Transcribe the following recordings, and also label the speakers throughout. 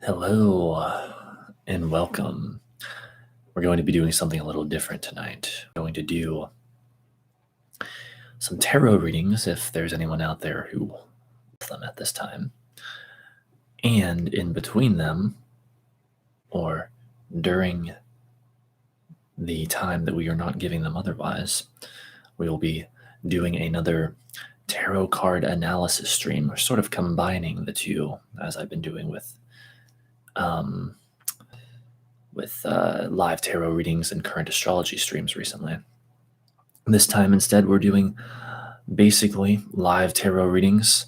Speaker 1: Hello and welcome. We're going to be doing something a little different tonight. We're going to do some tarot readings if there's anyone out there who wants them at this time. And in between them, or during the time that we are not giving them otherwise, we will be doing another tarot card analysis stream. We're sort of combining the two, as I've been doing with live tarot readings and current astrology streams recently. This time instead we're doing basically live tarot readings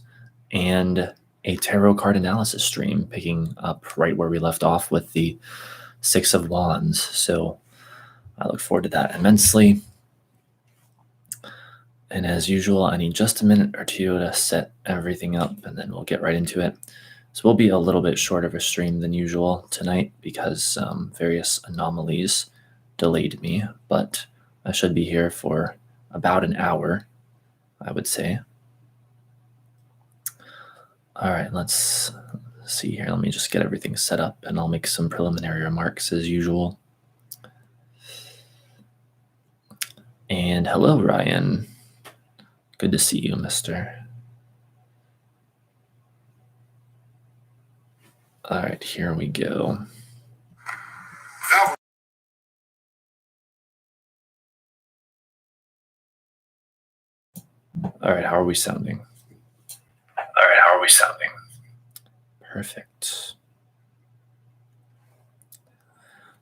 Speaker 1: and a tarot card analysis stream, picking up right where we left off with the Six of Wands. So I look forward to that immensely. And as usual, I need just a minute or two to set everything up and then we'll get right into it. So we'll be a little bit shorter of a stream than usual tonight because various anomalies delayed me, but I should be here for about an hour, I would say. All right, let's see here. Let me just get everything set up and I'll make some preliminary remarks as usual. And hello, Ryan. Good to see you, mister. All right, here we go. All right, how are we sounding? Perfect.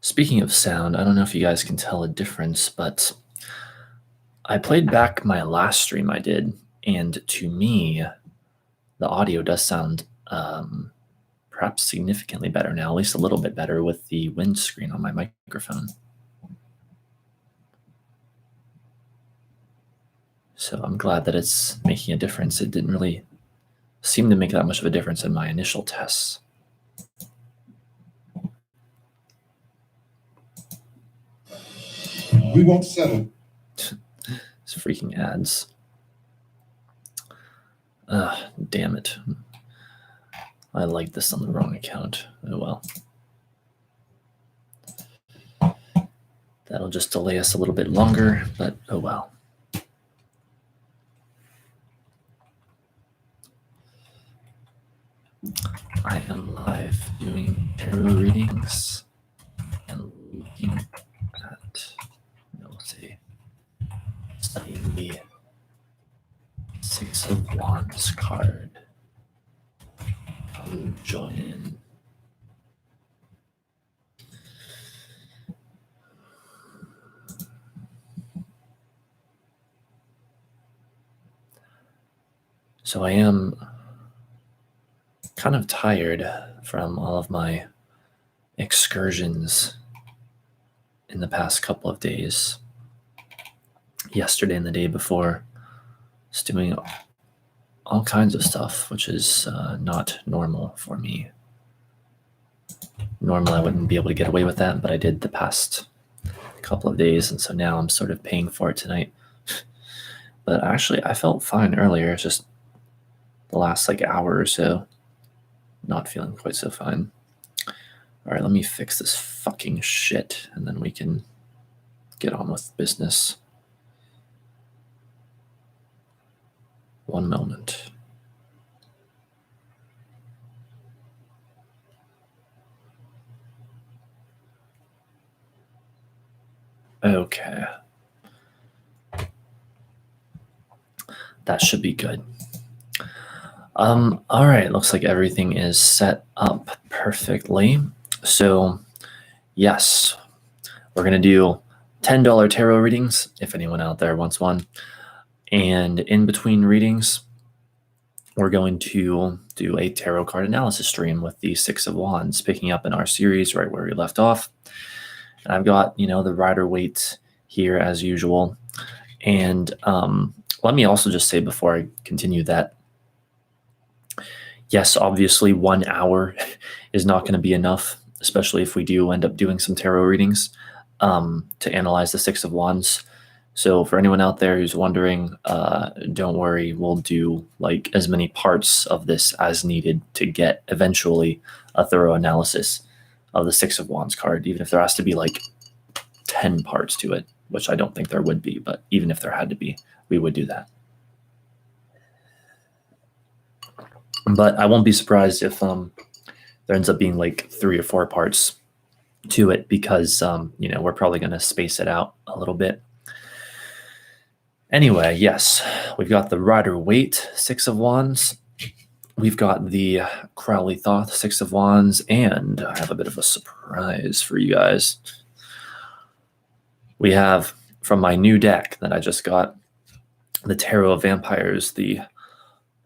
Speaker 1: Speaking of sound, I don't know if you guys can tell a difference, but I played back my last stream I did, and to me, the audio does sound perhaps significantly better now, at least a little bit better with the windscreen on my microphone. So I'm glad that it's making a difference. It didn't really seem to make that much of a difference in my initial tests.
Speaker 2: We won't settle.
Speaker 1: It's freaking ads. Damn it. I like this on the wrong account. Oh well. That'll just delay us a little bit longer, but oh well. I am live doing tarot readings and looking at, let's see, studying the Six of Wands card. I'll join in. So I am kind of tired from all of my excursions in the past couple of days. Yesterday and the day before, just doing all kinds of stuff, which is not normal for me. Normally I wouldn't be able to get away with that, but I did the past couple of days, and so now I'm sort of paying for it tonight. But actually I felt fine earlier. It's just the last hour or so not feeling quite so fine. All right, let me fix this fucking shit and then we can get on with business. One moment. Okay. That should be good. All right, looks like everything is set up perfectly. So, yes, we're going to do $10 tarot readings if anyone out there wants one. And in between readings, we're going to do a tarot card analysis stream with the Six of Wands, picking up in our series right where we left off. And I've got, the Rider-Waite here as usual. And let me also just say before I continue that, yes, obviously 1 hour is not going to be enough, especially if we do end up doing some tarot readings to analyze the Six of Wands. So for anyone out there who's wondering, don't worry, we'll do like as many parts of this as needed to get eventually a thorough analysis of the Six of Wands card, even if there has to be like 10 parts to it, which I don't think there would be, but even if there had to be, we would do that. But I won't be surprised if there ends up being like 3 or 4 parts to it, because we're probably going to space it out a little bit. Anyway, yes, we've got the Rider-Waite Six of Wands. We've got the Crowley Thoth Six of Wands, and I have a bit of a surprise for you guys. We have, from my new deck that I just got, the Tarot of Vampires, the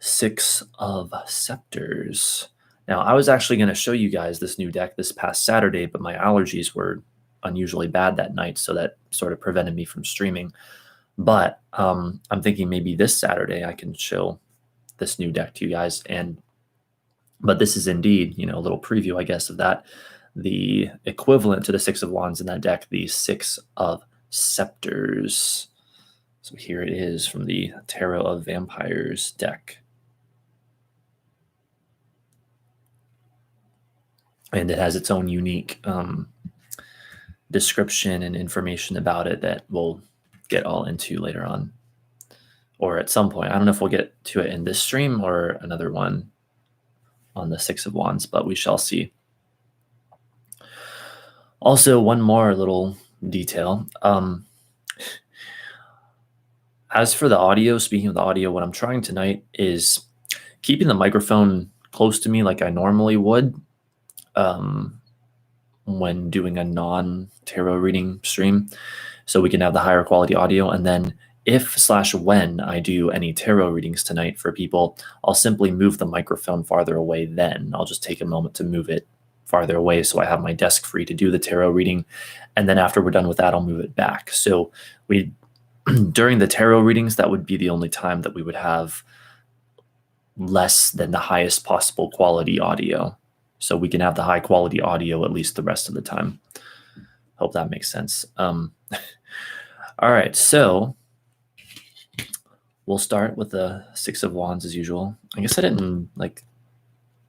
Speaker 1: Six of Scepters. Now, I was actually going to show you guys this new deck this past Saturday, but my allergies were unusually bad that night, so that sort of prevented me from streaming. But I'm thinking maybe this Saturday I can show this new deck to you guys. But this is indeed, a little preview, I guess, of that. The equivalent to the Six of Wands in that deck, the Six of Scepters. So here it is from the Tarot of Vampires deck. And it has its own unique description and information about it that we'll get all into later on, or at some point. I don't know if we'll get to it in this stream or another one on the Six of Wands, but we shall see. Also, one more little detail. As for the audio, speaking of the audio, what I'm trying tonight is keeping the microphone close to me like I normally would when doing a non-tarot reading stream, so we can have the higher quality audio. And then if/when I do any tarot readings tonight for people, I'll simply move the microphone farther away. Then I'll just take a moment to move it farther away so I have my desk free to do the tarot reading. And then after we're done with that, I'll move it back. So during the tarot readings, that would be the only time that we would have less than the highest possible quality audio. So we can have the high quality audio at least the rest of the time. Hope that makes sense. All right, so we'll start with the Six of Wands as usual. I guess I didn't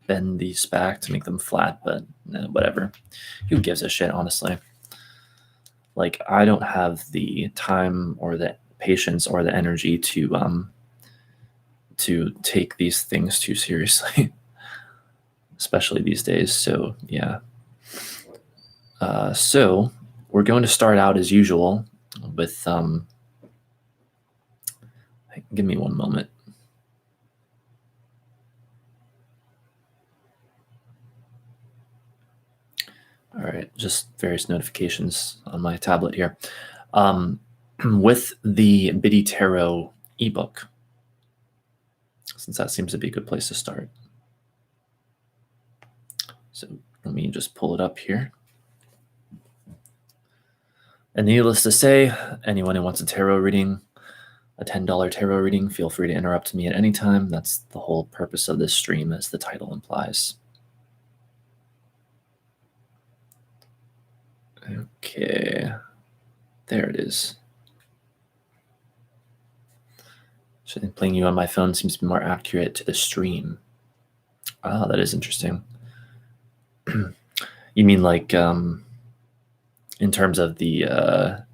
Speaker 1: bend these back to make them flat, but whatever. Who gives a shit, honestly? I don't have the time or the patience or the energy to take these things too seriously, especially these days. So yeah. So we're going to start out as usual with give me one moment. All right, just various notifications on my tablet here. With the Biddy Tarot ebook, since that seems to be a good place to start. So let me just pull it up here. And needless to say, anyone who wants a tarot reading, a $10 tarot reading, feel free to interrupt me at any time. That's the whole purpose of this stream, as the title implies. Okay, there it is. So I think playing you on my phone seems to be more accurate to the stream. Ah, that is interesting. You mean in terms of the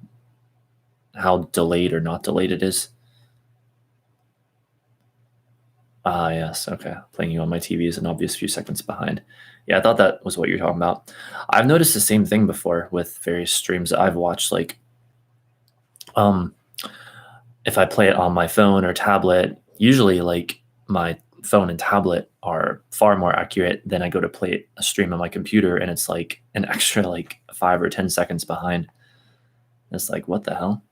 Speaker 1: how delayed or not delayed it is? Ah, yes, okay. Playing you on my TV is an obvious few seconds behind. Yeah, I thought that was what you're talking about. I've noticed the same thing before with various streams that I've watched. If I play it on my phone or tablet, usually my phone and tablet are far more accurate than I go to play a stream on my computer, and it's an extra 5 or 10 seconds behind. It's what the hell?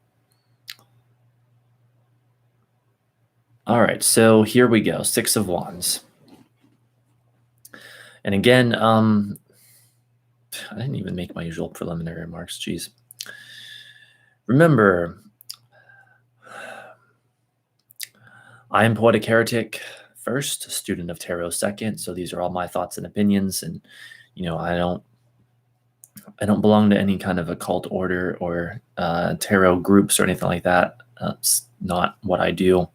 Speaker 1: All right, so here we go. Six of Wands. And again, I didn't even make my usual preliminary remarks. Jeez. Remember, I am Poetic Heretic first, student of Tarot second. So these are all my thoughts and opinions. And, I don't I don't belong to any kind of occult order or tarot groups or anything like that. That's not what I do.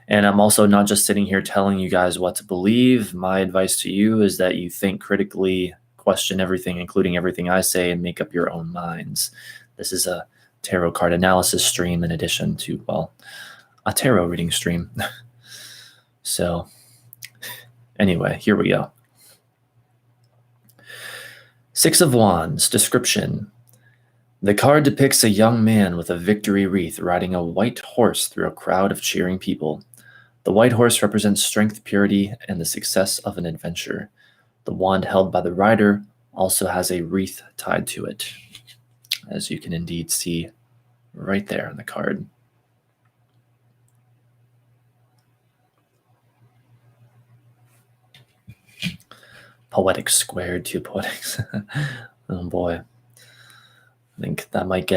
Speaker 1: And I'm also not just sitting here telling you guys what to believe. My advice to you is that you think critically, question everything, including everything I say, and make up your own minds. This is a tarot card analysis stream in addition to, well, a tarot reading stream. So anyway, here we go. Six of Wands, description. The card depicts a young man with a victory wreath riding a white horse through a crowd of cheering people. The white horse represents strength, purity, and the success of an adventure. The wand held by the rider also has a wreath tied to it, as you can indeed see right there on the card. Poetic squared, two poetics. Oh boy. I think that might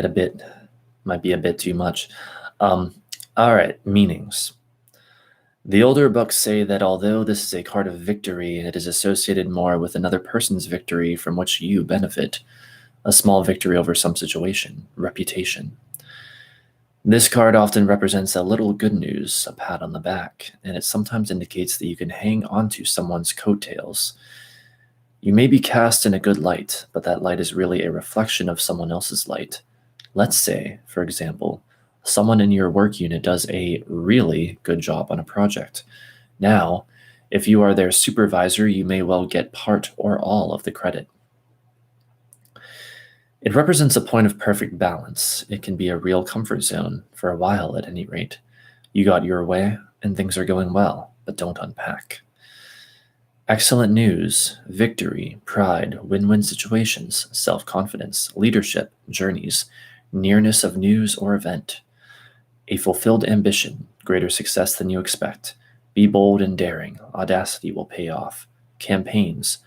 Speaker 1: be a bit too much. All right, meanings. The older books say that although this is a card of victory, it is associated more with another person's victory from which you benefit, a small victory over some situation, reputation. This card often represents a little good news, a pat on the back, and it sometimes indicates that you can hang onto someone's coattails. You may be cast in a good light, but that light is really a reflection of someone else's light. Let's say, for example, someone in your work unit does a really good job on a project. Now, if you are their supervisor, you may well get part or all of the credit. It represents a point of perfect balance. It can be a real comfort zone, for a while at any rate. You got your way, and things are going well, but don't unpack. Excellent news, victory, pride, win-win situations, self-confidence, leadership, journeys, nearness of news or event. A fulfilled ambition, greater success than you expect. Be bold and daring, audacity will pay off. Campaigns,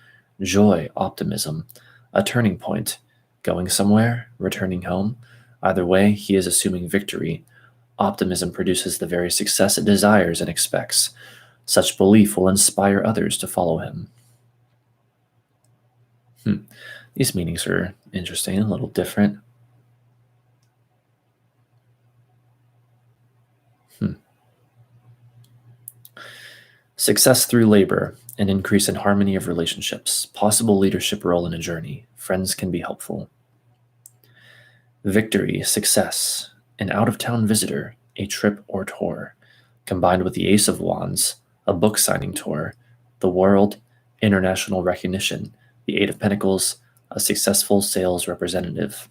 Speaker 1: joy, optimism, a turning point, going somewhere, returning home. Either way, he is assuming victory. Optimism produces the very success it desires and expects. Such belief will inspire others to follow him. These meanings are interesting, a little different. Success through labor, an increase in harmony of relationships, possible leadership role in a journey. Friends can be helpful. Victory, success, an out-of-town visitor, a trip or tour, combined with the Ace of Wands, a book signing tour, the world, international recognition, the Eight of Pentacles, a successful sales representative.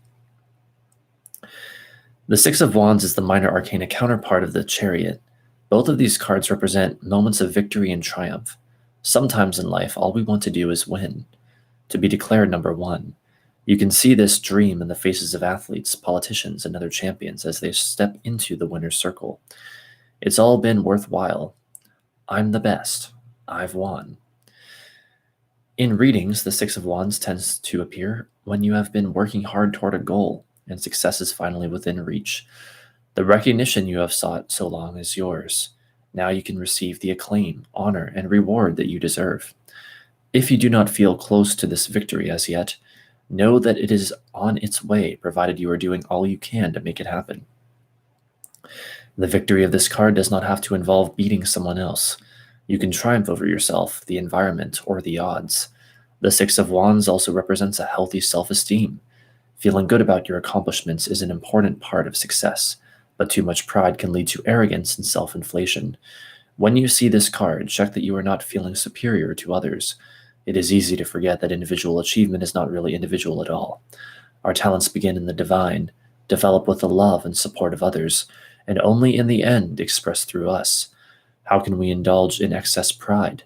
Speaker 1: The Six of Wands is the minor arcana counterpart of the Chariot. Both of these cards represent moments of victory and triumph. Sometimes in life, all we want to do is win, to be declared number one. You can see this dream in the faces of athletes, politicians, and other champions as they step into the winner's circle. It's all been worthwhile. I'm the best. I've won. In readings, the Six of Wands tends to appear when you have been working hard toward a goal and success is finally within reach. The recognition you have sought so long is yours. Now you can receive the acclaim, honor, and reward that you deserve. If you do not feel close to this victory as yet, know that it is on its way, provided you are doing all you can to make it happen. The victory of this card does not have to involve beating someone else. You can triumph over yourself, the environment, or the odds. The Six of Wands also represents a healthy self-esteem. Feeling good about your accomplishments is an important part of success, but too much pride can lead to arrogance and self-inflation. When you see this card, check that you are not feeling superior to others. It is easy to forget that individual achievement is not really individual at all. Our talents begin in the divine, develop with the love and support of others, and only in the end express through us. How can we indulge in excess pride?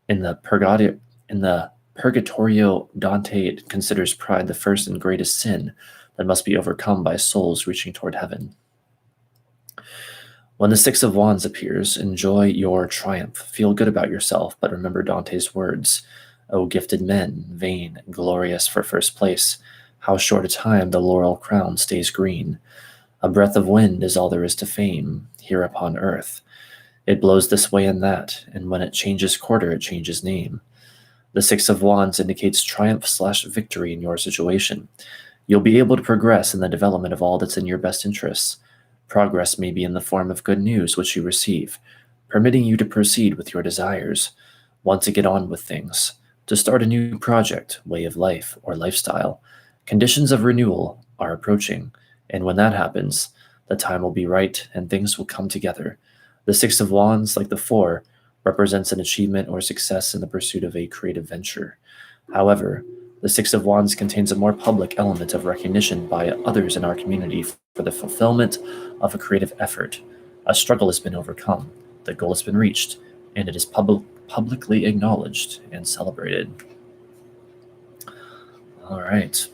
Speaker 1: In the Purgatorio, Dante considers pride the first and greatest sin that must be overcome by souls reaching toward heaven. When the Six of Wands appears, enjoy your triumph. Feel good about yourself, but remember Dante's words. O gifted men, vain, glorious for first place, how short a time the laurel crown stays green. A breath of wind is all there is to fame here upon earth. It blows this way and that, and when it changes quarter, it changes name. The Six of Wands indicates triumph/victory in your situation. You'll be able to progress in the development of all that's in your best interests. Progress may be in the form of good news which you receive, permitting you to proceed with your desires, want to get on with things, to start a new project, way of life, or lifestyle. Conditions of renewal are approaching, and when that happens, the time will be right and things will come together. The Six of Wands, like the Four, represents an achievement or success in the pursuit of a creative venture. However, the Six of Wands contains a more public element of recognition by others in our community for the fulfillment of a creative effort. A struggle has been overcome, the goal has been reached, and it is publicly acknowledged and celebrated. All right.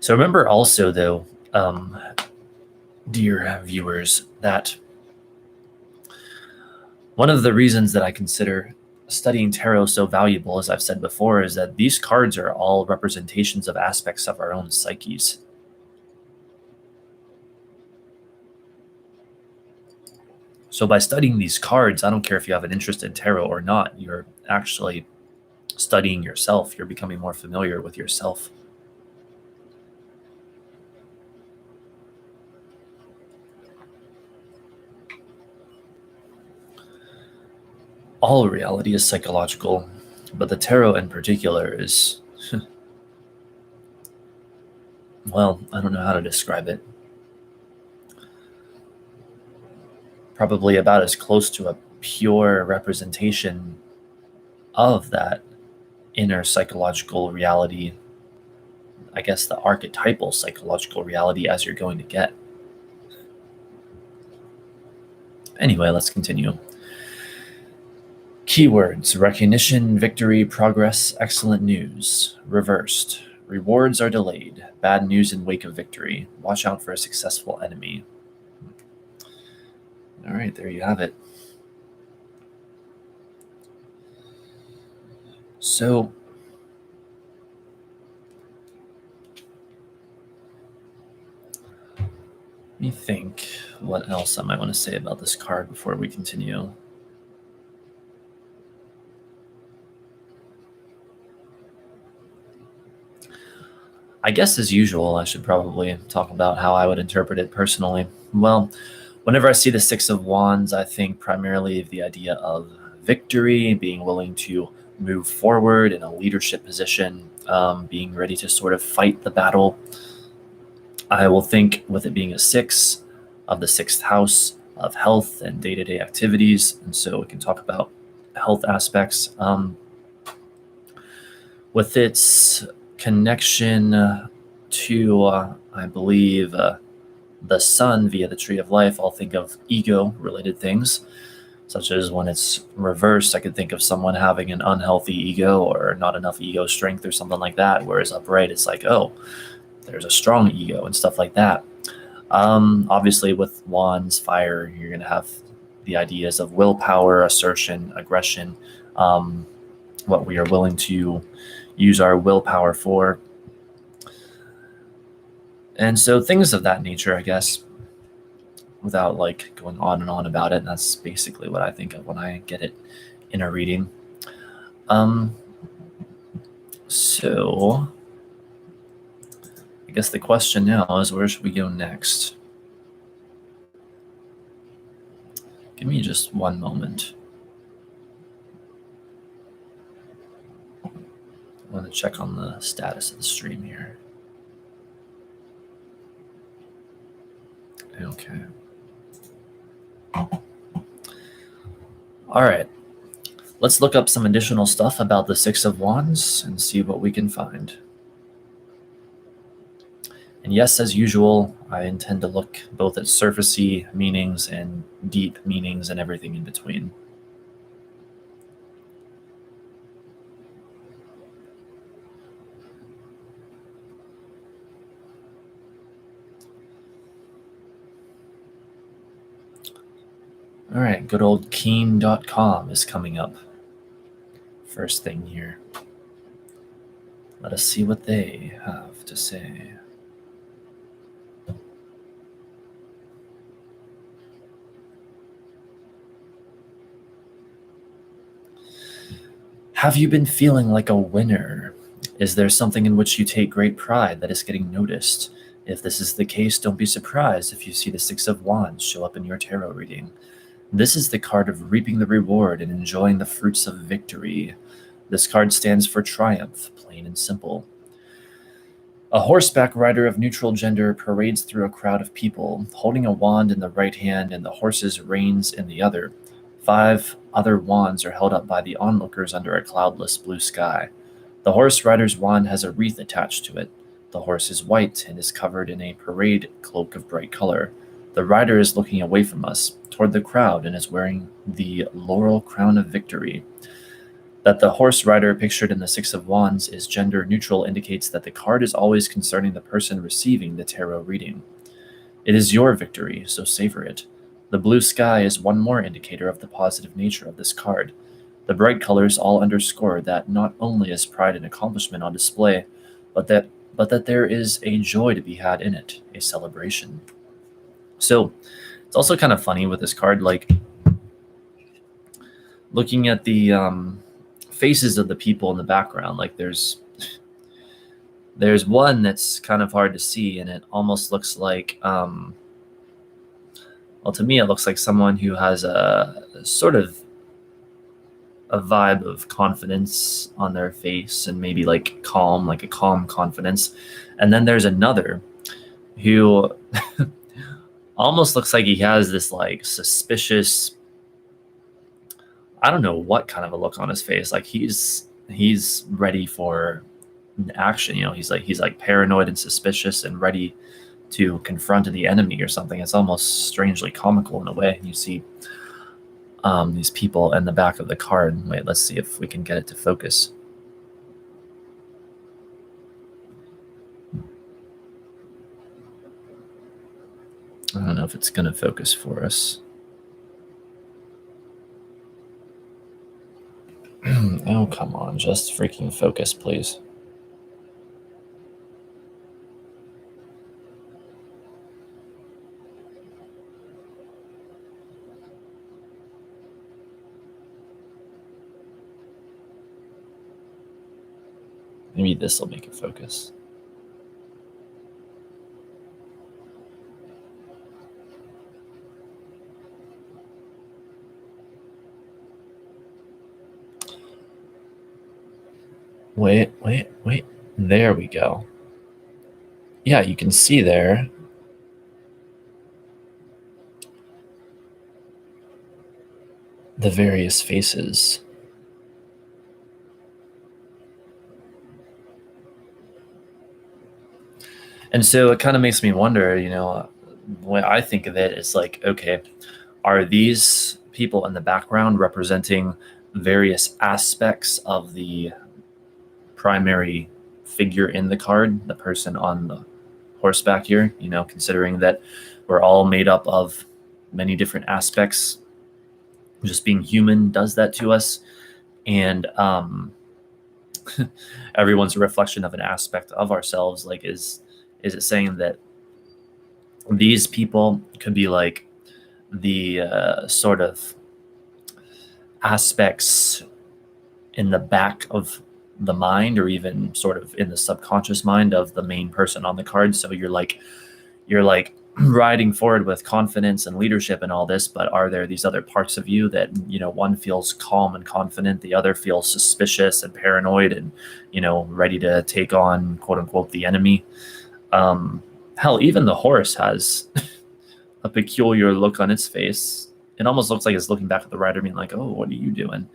Speaker 1: So remember also, though, dear viewers, that one of the reasons that I consider studying tarot so valuable, as I've said before, is that these cards are all representations of aspects of our own psyches. So by studying these cards, I don't care if you have an interest in tarot or not, you're actually studying yourself. You're becoming more familiar with yourself. All reality is psychological, but the tarot in particular is, well, I don't know how to describe it. Probably about as close to a pure representation of that inner psychological reality, I guess the archetypal psychological reality, as you're going to get. Anyway, let's continue. Keywords: recognition, victory, progress, excellent news. Reversed: rewards are delayed, bad news in wake of victory. Watch out for a successful enemy. All right, there you have it. So, let me think what else I might want to say about this card before we continue. I guess, as usual, I should probably talk about how I would interpret it personally. Well, whenever I see the Six of Wands, I think primarily of the idea of victory, being willing to move forward in a leadership position, being ready to sort of fight the battle. I will think, with it being a six, of the sixth house of health and day-to-day activities, and so we can talk about health aspects. With its connection to, I believe, the sun via the tree of life, I'll think of ego-related things, such as when it's reversed, I could think of someone having an unhealthy ego or not enough ego strength or something like that, whereas upright, it's like, oh, there's a strong ego and stuff like that. Obviously, with wands, fire, you're going to have the ideas of willpower, assertion, aggression, what we are willing to use our willpower for. And so things of that nature, I guess, without like going on and on about it. That's basically what I think of when I get it in a reading. So I guess the question now is, where should we go next? Give me just one moment. I want to check on the status of the stream here. Okay. All right. Let's look up some additional stuff about the Six of Wands and see what we can find. And yes, as usual, I intend to look both at surfacey meanings and deep meanings and everything in between. All right, good old Keen.com is coming up. First thing here. Let us see what they have to say. Have you been feeling like a winner? Is there something in which you take great pride that is getting noticed? If this is the case, don't be surprised if you see the Six of Wands show up in your tarot reading. This is the card of reaping the reward and enjoying the fruits of victory. This card stands for triumph, plain and simple. A horseback rider of neutral gender parades through a crowd of people, holding a wand in the right hand and the horse's reins in the other. 5 other wands are held up by the onlookers under a cloudless blue sky. The horse rider's wand has a wreath attached to it. The horse is white and is covered in a parade cloak of bright color. The rider is looking away from us, toward the crowd, and is wearing the laurel crown of victory. That the horse rider pictured in the Six of Wands is gender neutral indicates that the card is always concerning the person receiving the tarot reading. It is your victory, so savor it. The blue sky is one more indicator of the positive nature of this card. The bright colors all underscore that not only is pride and accomplishment on display, but that there is a joy to be had in it, a celebration. So it's also kind of funny with this card, like looking at the faces of the people in the background. Like there's one that's kind of hard to see, and it almost looks like well, to me it looks like someone who has a sort of a vibe of confidence on their face, and maybe like a calm confidence. And then there's another who almost looks like he has this like suspicious, I don't know what kind of a look on his face. Like he's ready for action. He's like paranoid and suspicious and ready to confront the enemy or something. It's almost strangely comical in a way. You see these people in the back of the card. Wait, let's see if we can get it to focus. I don't know if it's going to focus for us. Oh, come on. Just freaking focus, please. Maybe this will make it focus. Wait. There we go. Yeah, you can see there. The various faces. And so it kind of makes me wonder, when I think of it, it's like, okay, are these people in the background representing various aspects of the primary figure in the card, the person on the horseback here, considering that we're all made up of many different aspects. Just being human does that to us. And everyone's a reflection of an aspect of ourselves. Like, is it saying that these people could be like the sort of aspects in the back of the mind, or even sort of in the subconscious mind of the main person on the card? So you're like riding forward with confidence and leadership and all this, but are there these other parts of you that, one feels calm and confident, the other feels suspicious and paranoid and, ready to take on, quote unquote, the enemy? Hell, even the horse has a peculiar look on its face. It almost looks like it's looking back at the rider being like, oh, what are you doing?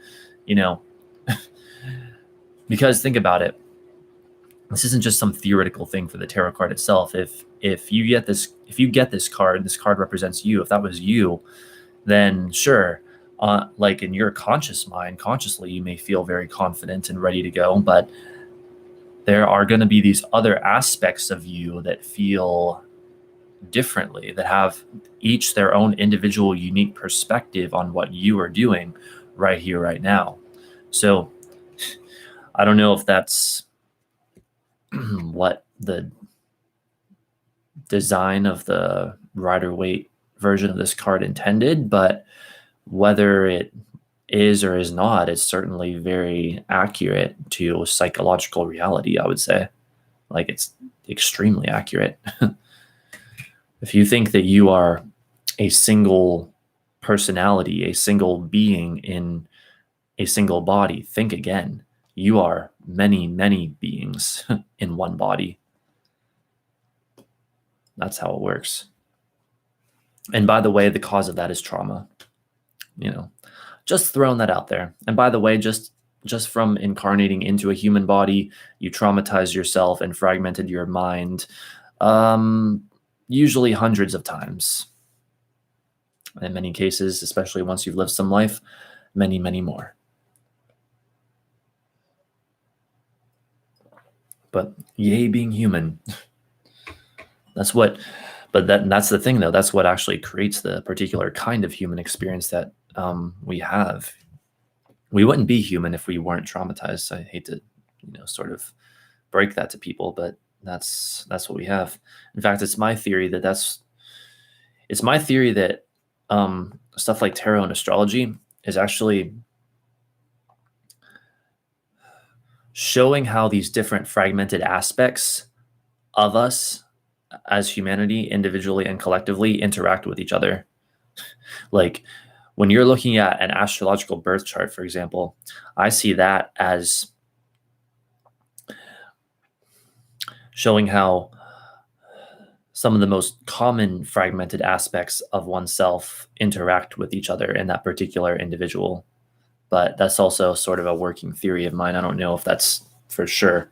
Speaker 1: Because think about it. This isn't just some theoretical thing for the tarot card itself. If you get this card represents you. If that was you, then sure, like in your conscious mind, consciously, you may feel very confident and ready to go, but there are going to be these other aspects of you that feel differently, that have each their own individual, unique perspective on what you are doing right here, right now. So I don't know if that's what the design of the Rider-Waite version of this card intended, but whether it is or is not, it's certainly very accurate to psychological reality, I would say. Like, it's extremely accurate. If you think that you are a single personality, a single being in a single body, think again. You are many, many beings in one body. That's how it works. And by the way, the cause of that is trauma. Just throwing that out there. And by the way, just from incarnating into a human body, you traumatized yourself and fragmented your mind, usually hundreds of times. In many cases, especially once you've lived some life, many, many more. But yay, being human. That's the thing, though. That's what actually creates the particular kind of human experience that we have. We wouldn't be human if we weren't traumatized. I hate to, sort of break that to people, but that's what we have. In fact, it's my theory that stuff like tarot and astrology is actually showing how these different fragmented aspects of us as humanity, individually and collectively, interact with each other. Like, when you're looking at an astrological birth chart, for example, I see that as showing how some of the most common fragmented aspects of oneself interact with each other in that particular individual. But that's also sort of a working theory of mine. I don't know if that's for sure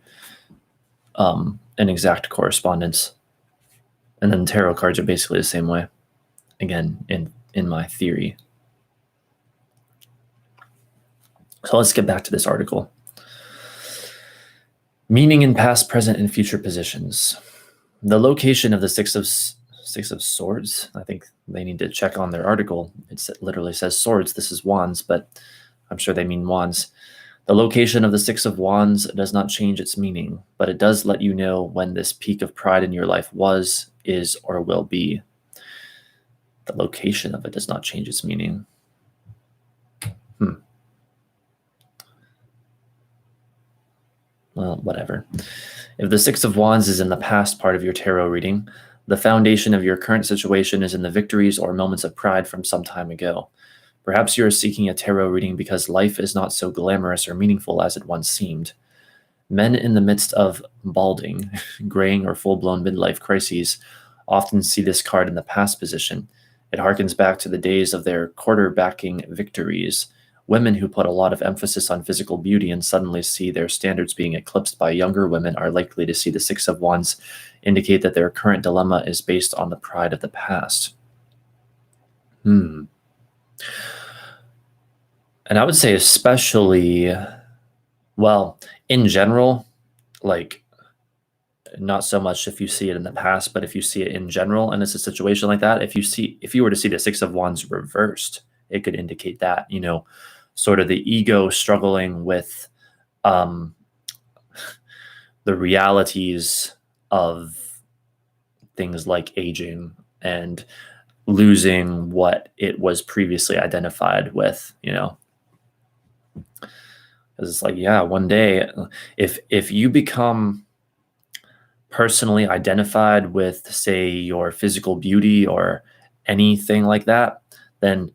Speaker 1: an exact correspondence. And then tarot cards are basically the same way, again, in my theory. So let's get back to this article. Meaning in past, present, and future positions. The location of the Six of Swords. I think they need to check on their article. It literally says swords. This is wands, but I'm sure they mean wands. The location of the Six of Wands does not change its meaning, but it does let you know when this peak of pride in your life was, is, or will be. The location of it does not change its meaning. Well, whatever. If the Six of Wands is in the past part of your tarot reading, the foundation of your current situation is in the victories or moments of pride from some time ago. Perhaps you are seeking a tarot reading because life is not so glamorous or meaningful as it once seemed. Men in the midst of balding, graying, or full-blown midlife crises often see this card in the past position. It harkens back to the days of their quarterbacking victories. Women who put a lot of emphasis on physical beauty and suddenly see their standards being eclipsed by younger women are likely to see the Six of Wands indicate that their current dilemma is based on the pride of the past. And I would say especially, well, in general, like, not so much if you see it in the past, but if you see it in general, and it's a situation like that, if you were to see the Six of Wands reversed, it could indicate that, sort of the ego struggling with the realities of things like aging and losing what it was previously identified with, because it's like, yeah, one day, if you become personally identified with, say, your physical beauty or anything like that, then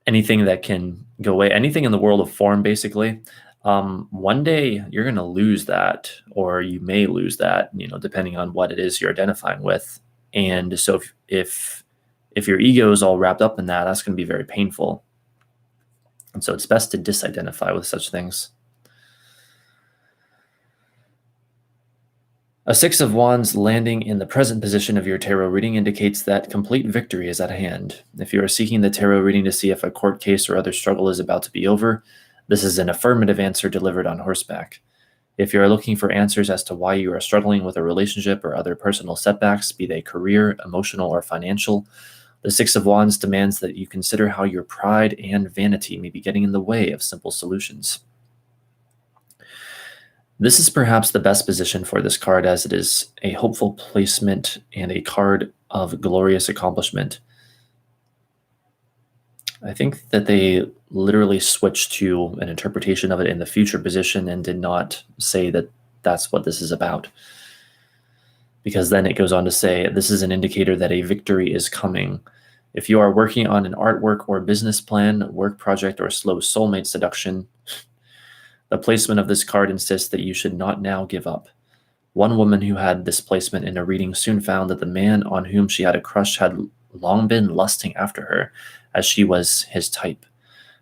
Speaker 1: anything that can go away, anything in the world of form, basically, one day you're going to lose that, or you may lose that, depending on what it is you're identifying with. And so if your ego is all wrapped up in that, that's going to be very painful. And so it's best to disidentify with such things. A Six of Wands landing in the present position of your tarot reading indicates that complete victory is at hand. If you are seeking the tarot reading to see if a court case or other struggle is about to be over, this is an affirmative answer delivered on horseback. If you are looking for answers as to why you are struggling with a relationship or other personal setbacks, be they career, emotional, or financial, the Six of Wands demands that you consider how your pride and vanity may be getting in the way of simple solutions. This is perhaps the best position for this card, as it is a hopeful placement and a card of glorious accomplishment. I think that they literally switched to an interpretation of it in the future position and did not say that that's what this is about. Because then it goes on to say, this is an indicator that a victory is coming. If you are working on an artwork or business plan, work project, or slow soulmate seduction, the placement of this card insists that you should not now give up. One woman who had this placement in a reading soon found that the man on whom she had a crush had long been lusting after her, as she was his type.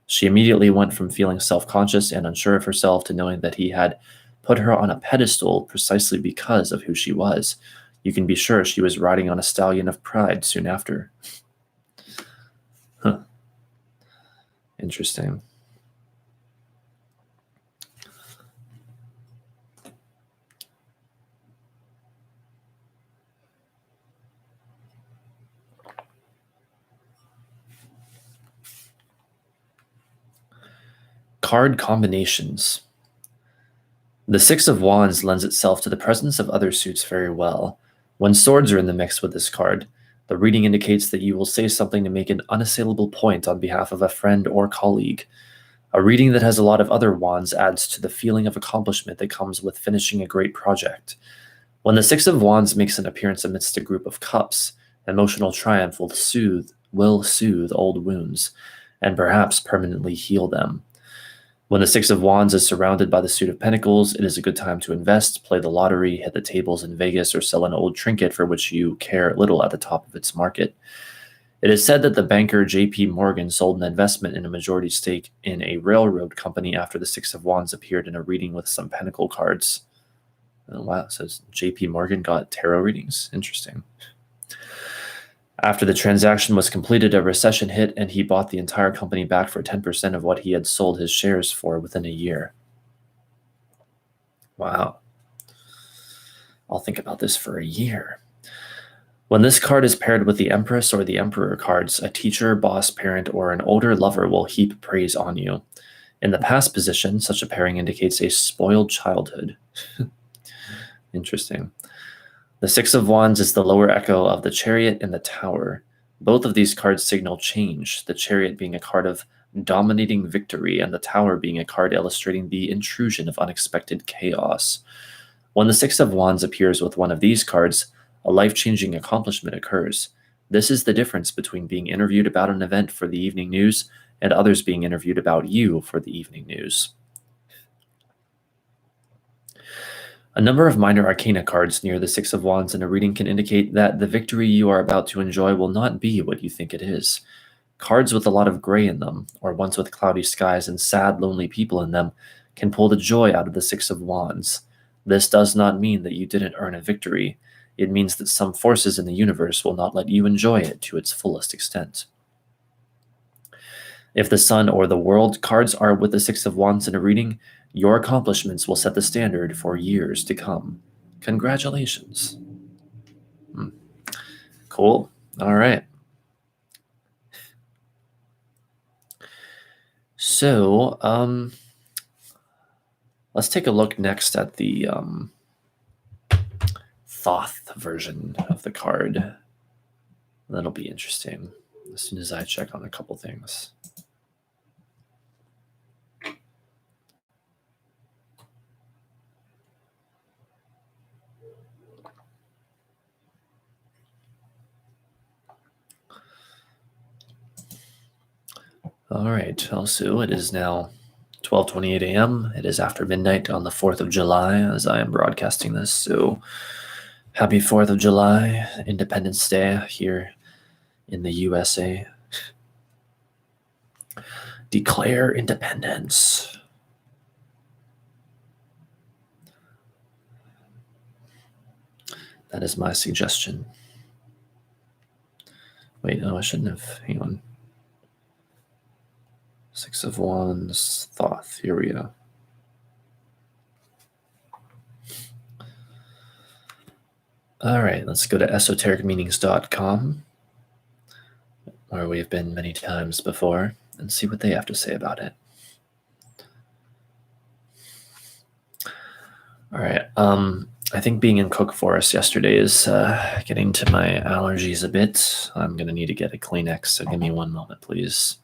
Speaker 1: She immediately went from feeling self-conscious and unsure of herself to knowing that he had put her on a pedestal precisely because of who she was. You can be sure she was riding on a stallion of pride soon after. Huh. Interesting. Card combinations. The Six of Wands lends itself to the presence of other suits very well. When swords are in the mix with this card, the reading indicates that you will say something to make an unassailable point on behalf of a friend or colleague. A reading that has a lot of other wands adds to the feeling of accomplishment that comes with finishing a great project. When the Six of Wands makes an appearance amidst a group of cups, emotional triumph will soothe old wounds, and perhaps permanently heal them. When the Six of Wands is surrounded by the Suit of Pentacles, it is a good time to invest, play the lottery, hit the tables in Vegas, or sell an old trinket for which you care little at the top of its market. It is said that the banker J.P. Morgan sold an investment in a majority stake in a railroad company after the Six of Wands appeared in a reading with some pentacle cards. Oh, wow, so J.P. Morgan got tarot readings? Interesting. After the transaction was completed, a recession hit, and he bought the entire company back for 10% of what he had sold his shares for within a year. Wow. I'll think about this for a year. When this card is paired with the Empress or the Emperor cards, a teacher, boss, parent, or an older lover will heap praise on you. In the past position, such a pairing indicates a spoiled childhood. Interesting. The Six of Wands is the lower echo of the Chariot and the Tower. Both of these cards signal change, the Chariot being a card of dominating victory and the Tower being a card illustrating the intrusion of unexpected chaos. When the Six of Wands appears with one of these cards, a life-changing accomplishment occurs. This is the difference between being interviewed about an event for the evening news and others being interviewed about you for the evening news. A number of minor arcana cards near the Six of Wands in a reading can indicate that the victory you are about to enjoy will not be what you think it is. Cards with a lot of gray in them, or ones with cloudy skies and sad, lonely people in them, can pull the joy out of the Six of Wands. This does not mean that you didn't earn a victory. It means that some forces in the universe will not let you enjoy it to its fullest extent. If the Sun or the World cards are with the Six of Wands in a reading, your accomplishments will set the standard for years to come. Congratulations. Cool. All right. So, let's take a look next at the Thoth version of the card. That'll be interesting as soon as I check on a couple things. All right, also it is now 12:28 a.m. It is after midnight on the 4th of July as I am broadcasting this, so happy 4th of July, Independence Day here in the USA. Declare independence. That is my suggestion. Wait, no, I shouldn't have. Hang on. Six of Wands, Thoth. Here we go. All right, let's go to esotericmeanings.com, where we've been many times before, and see what they have to say about it. All right, I think being in Cook Forest yesterday is getting to my allergies a bit. I'm going to need to get a Kleenex, so give me one moment, please.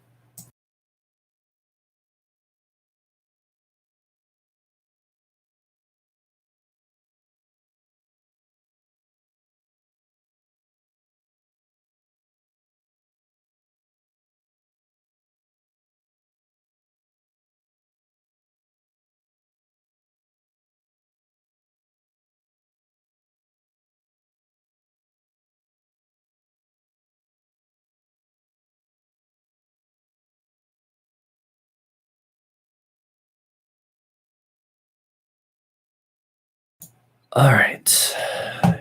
Speaker 1: All right,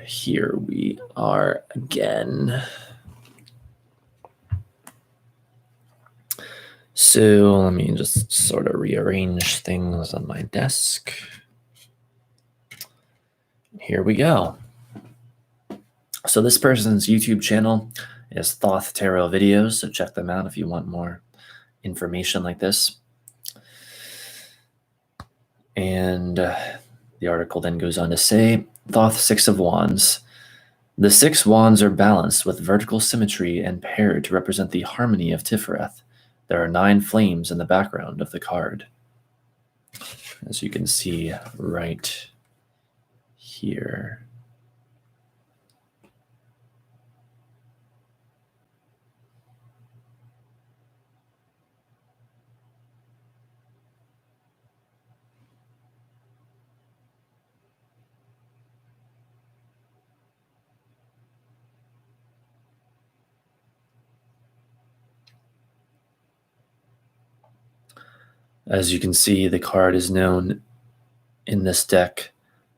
Speaker 1: here we are again. So let me just sort of rearrange things on my desk. Here we go. So this person's YouTube channel is Thoth Tarot Videos, so check them out if you want more information like this. And the article then goes on to say, Thoth Six of Wands. The 6 wands are balanced with vertical symmetry and paired to represent the harmony of Tifereth. There are 9 flames in the background of the card, as you can see right here. As you can see, the card is known in this deck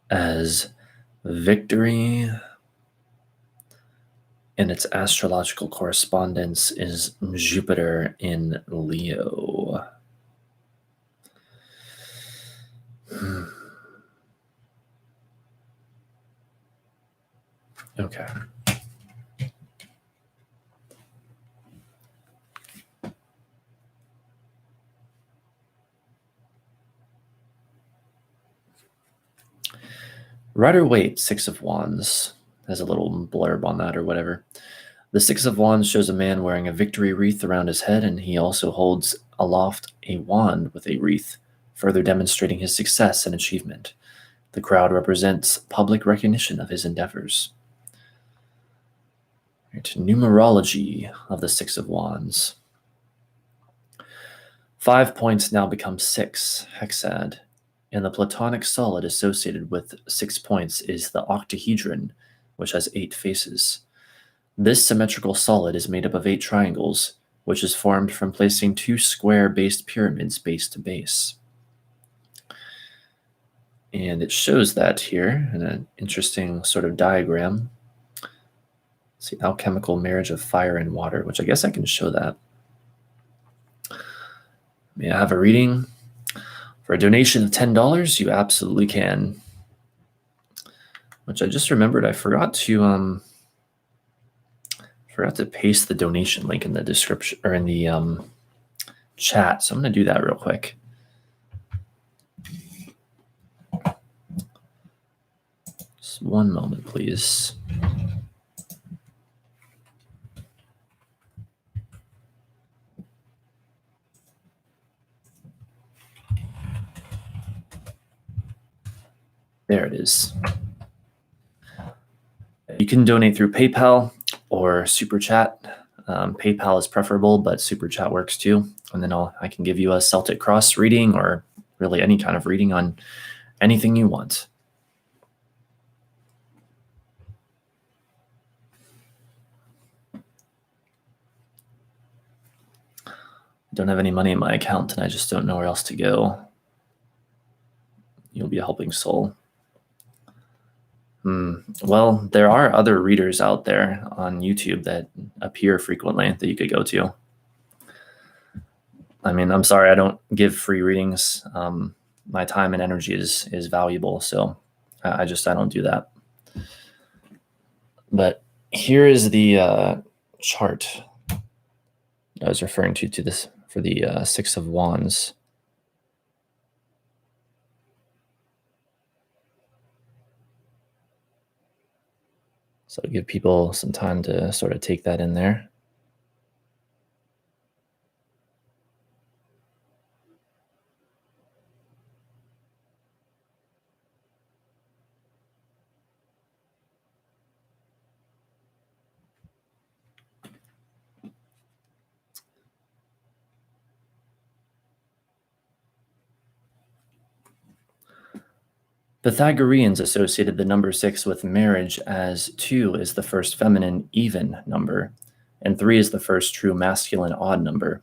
Speaker 1: as Victory, and its astrological correspondence is Jupiter in Leo. Okay. Rider-Waite, 6 of Wands, has a little blurb on that or whatever. The 6 of Wands shows a man wearing a victory wreath around his head, and he also holds aloft a wand with a wreath, further demonstrating his success and achievement. The crowd represents public recognition of his endeavors. Right, numerology of the 6 of Wands. 5 points now become 6, hexad, and the platonic solid associated with 6 points is the octahedron, which has 8 faces. This symmetrical solid is made up of 8 triangles, which is formed from placing 2 square-based pyramids base to base. And it shows that here in an interesting sort of diagram. It's the alchemical marriage of fire and water, which I guess I can show that. May I have a reading? For a donation of $10, you absolutely can. Which I just remembered I forgot to paste the donation link in the description or in the chat. So I'm going to do that real quick. Just one moment, please. There it is. You can donate through PayPal or Super Chat. PayPal is preferable, but Super Chat works too. And then I can give you a Celtic Cross reading or really any kind of reading on anything you want. I don't have any money in my account and I just don't know where else to go. You'll be a helping soul. Well, there are other readers out there on YouTube that appear frequently that you could go to. I mean, I'm sorry, I don't give free readings. My time and energy is valuable, so I don't do that. But here is the chart I was referring to this for the 6 of Wands. So give people some time to sort of take that in there. Pythagoreans associated the number 6 with marriage, as 2 is the first feminine even number, and 3 is the first true masculine odd number.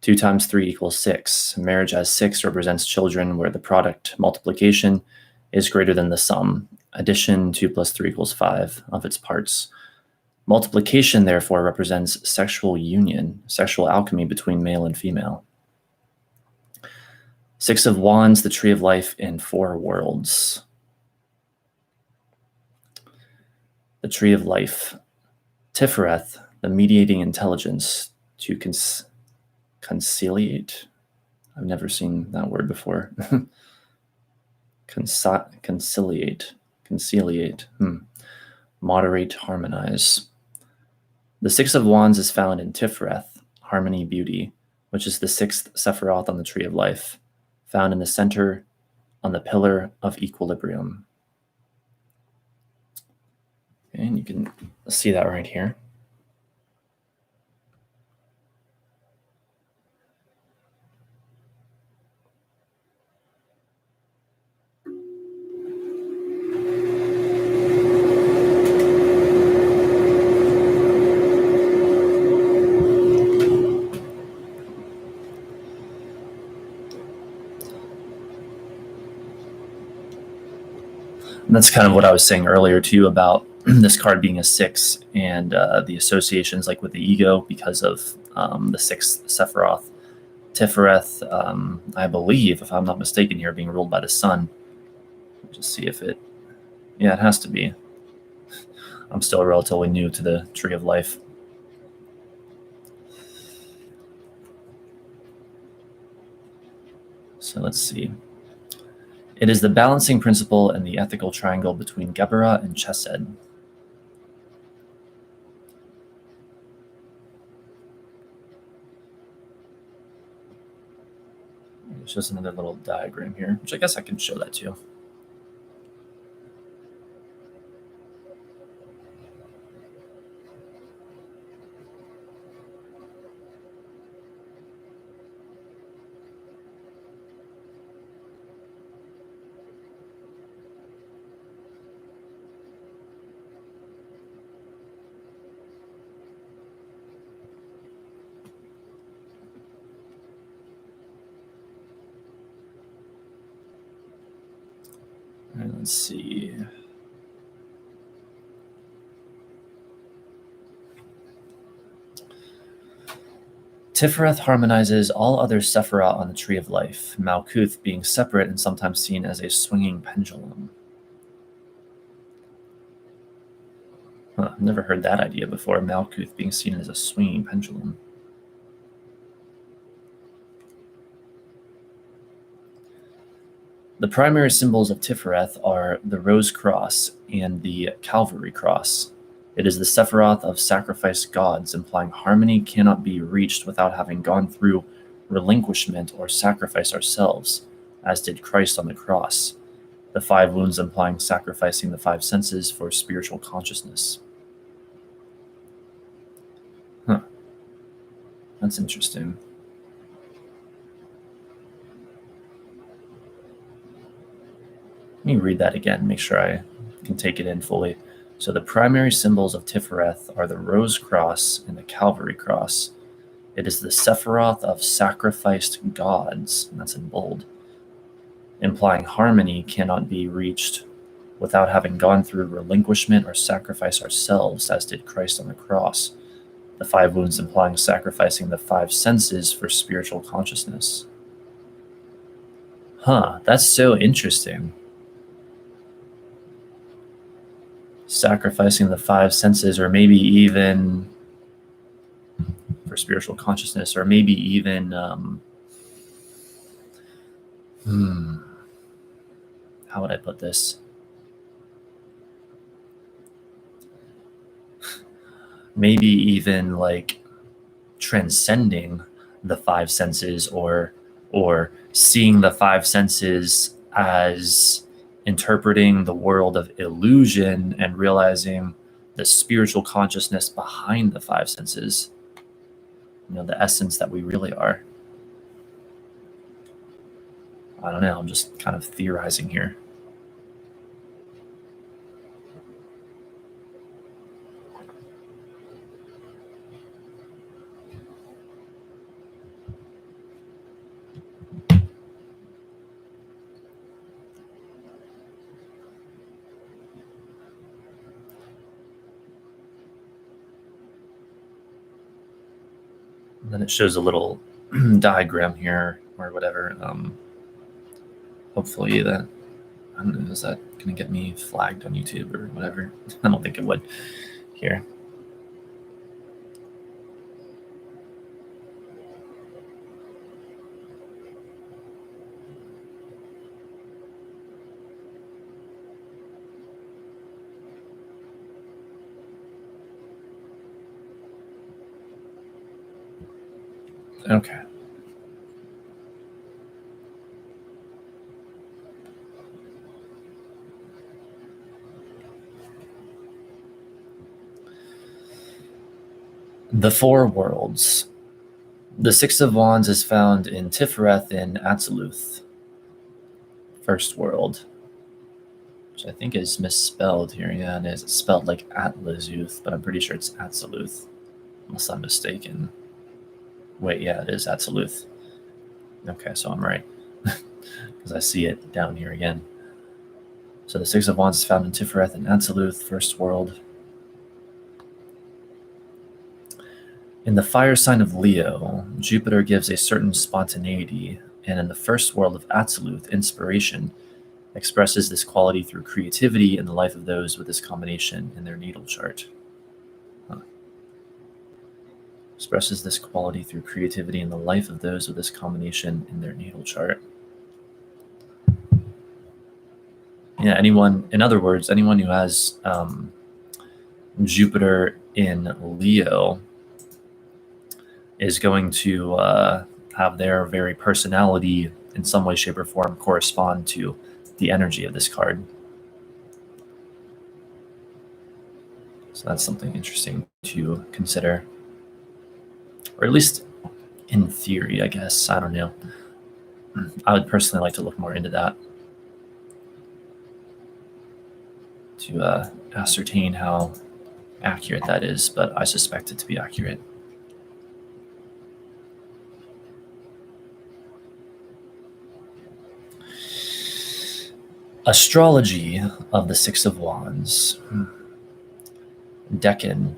Speaker 1: 2 times 3 equals 6. Marriage as 6 represents children, where the product multiplication is greater than the sum. Addition 2 plus 3 equals 5 of its parts. Multiplication, therefore, represents sexual union, sexual alchemy between male and female. 6 of Wands, the Tree of Life in 4 worlds. The Tree of Life. Tifereth, the mediating intelligence to conciliate. I've never seen that word before. Conciliate. Moderate, harmonize. The 6 of Wands is found in Tifereth, harmony, beauty, which is the 6th Sephiroth on the Tree of Life, found in the center on the pillar of equilibrium. And you can see that right here. And that's kind of what I was saying earlier too about this card being a 6 and the associations like with the ego because of the 6th Sephiroth. Tifereth, I believe, if I'm not mistaken here, being ruled by the sun. Just see if it, yeah, it has to be. I'm still relatively new to the Tree of Life. So let's see. It is the balancing principle and the ethical triangle between Geburah and Chesed. It's just another little diagram here, which I guess I can show that to you. All right, let's see. Tifereth harmonizes all other Sephiroth on the Tree of Life, Malkuth being separate and sometimes seen as a swinging pendulum. I've never heard that idea before, Malkuth being seen as a swinging pendulum. The primary symbols of Tifereth are the Rose Cross and the Calvary Cross. It is the Sephiroth of sacrifice gods, implying harmony cannot be reached without having gone through relinquishment or sacrifice ourselves, as did Christ on the cross. The 5 wounds implying sacrificing the 5 senses for spiritual consciousness. Huh. That's interesting. Let me read that again, make sure I can take it in fully. So the primary symbols of Tifereth are the Rose Cross and the Calvary Cross. It is the Sephiroth of sacrificed gods, and that's in bold, implying harmony cannot be reached without having gone through relinquishment or sacrifice ourselves, as did Christ on the cross. The 5 wounds implying sacrificing the 5 senses for spiritual consciousness. Huh, that's so interesting. Sacrificing the 5 senses, or maybe even for spiritual consciousness, or maybe even how would I put this? Maybe even like transcending the 5 senses, or seeing the 5 senses as interpreting the world of illusion and realizing the spiritual consciousness behind the 5 senses, the essence that we really are. I don't know, I'm just kind of theorizing here. then it shows a little diagram here or whatever. Hopefully that, I don't know, is that going to get me flagged on YouTube or whatever? I don't think it would here. Okay. The Four Worlds. The Six of Wands is found in Tifereth in Atziluth, first world, which I think is misspelled here. Yeah, it is. It's spelled like Atlazuth, but I'm pretty sure it's Atziluth, unless I'm mistaken. Wait, yeah, it is Atziluth. Okay, so I'm right, because I see it down here again. So the Six of Wands is found in Tifereth in Atziluth, first world. In the fire sign of Leo, Jupiter gives a certain spontaneity, and in the first world of Atziluth, inspiration expresses this quality through creativity in the life of those with this combination in their natal chart. Expresses this quality through creativity in the life of those with this combination in their natal chart. Yeah, anyone, in other words, anyone who has Jupiter in Leo is going to have their very personality in some way, shape, or form correspond to the energy of this card. So that's something interesting to consider. Or at least in theory, I guess. I don't know. I would personally like to look more into that to ascertain how accurate that is, but I suspect it to be accurate. Astrology of the Six of Wands. Decan.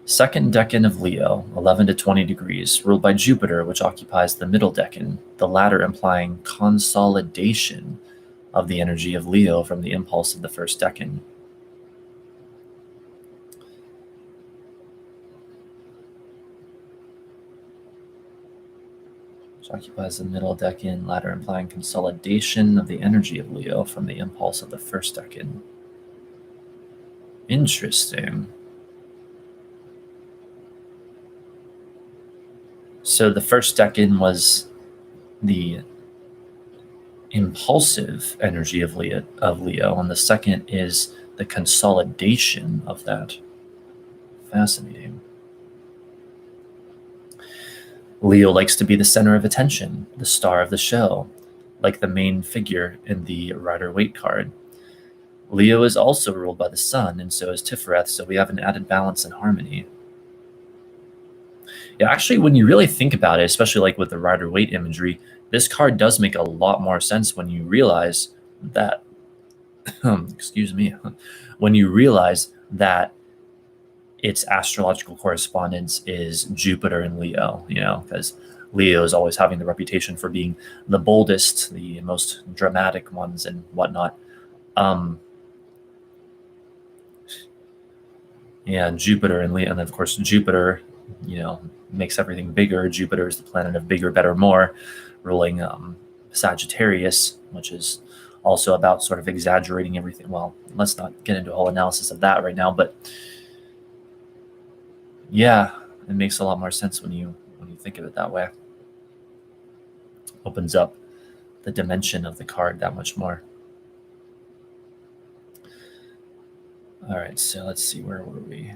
Speaker 1: Second decan of Leo, 11 to 20 degrees, ruled by Jupiter, which occupies the middle decan, the latter implying consolidation of the energy of Leo from the impulse of the first decan. Which occupies the middle decan, latter implying consolidation of the energy of Leo from the impulse of the first decan. Interesting. So the first decan was the impulsive energy of Leo, and the second is the consolidation of that. Fascinating. Leo likes to be the center of attention, the star of the show, like the main figure in the Rider-Waite card. Leo is also ruled by the sun, and so is Tifereth, so we have an added balance and harmony. Yeah, actually, when you really think about it, especially like with the Rider-Waite imagery, this card does make a lot more sense when you realize that, excuse me, when you realize that its astrological correspondence is Jupiter and Leo, because Leo is always having the reputation for being the boldest, the most dramatic ones and whatnot. Yeah, Jupiter and Leo, and of course Jupiter, makes everything bigger. Jupiter is the planet of bigger, better, more, ruling Sagittarius, which is also about sort of exaggerating everything. Well, let's not get into a whole analysis of that right now, but yeah, it makes a lot more sense when you think of it that way. Opens up the dimension of the card that much more. All right, so let's see, where were we?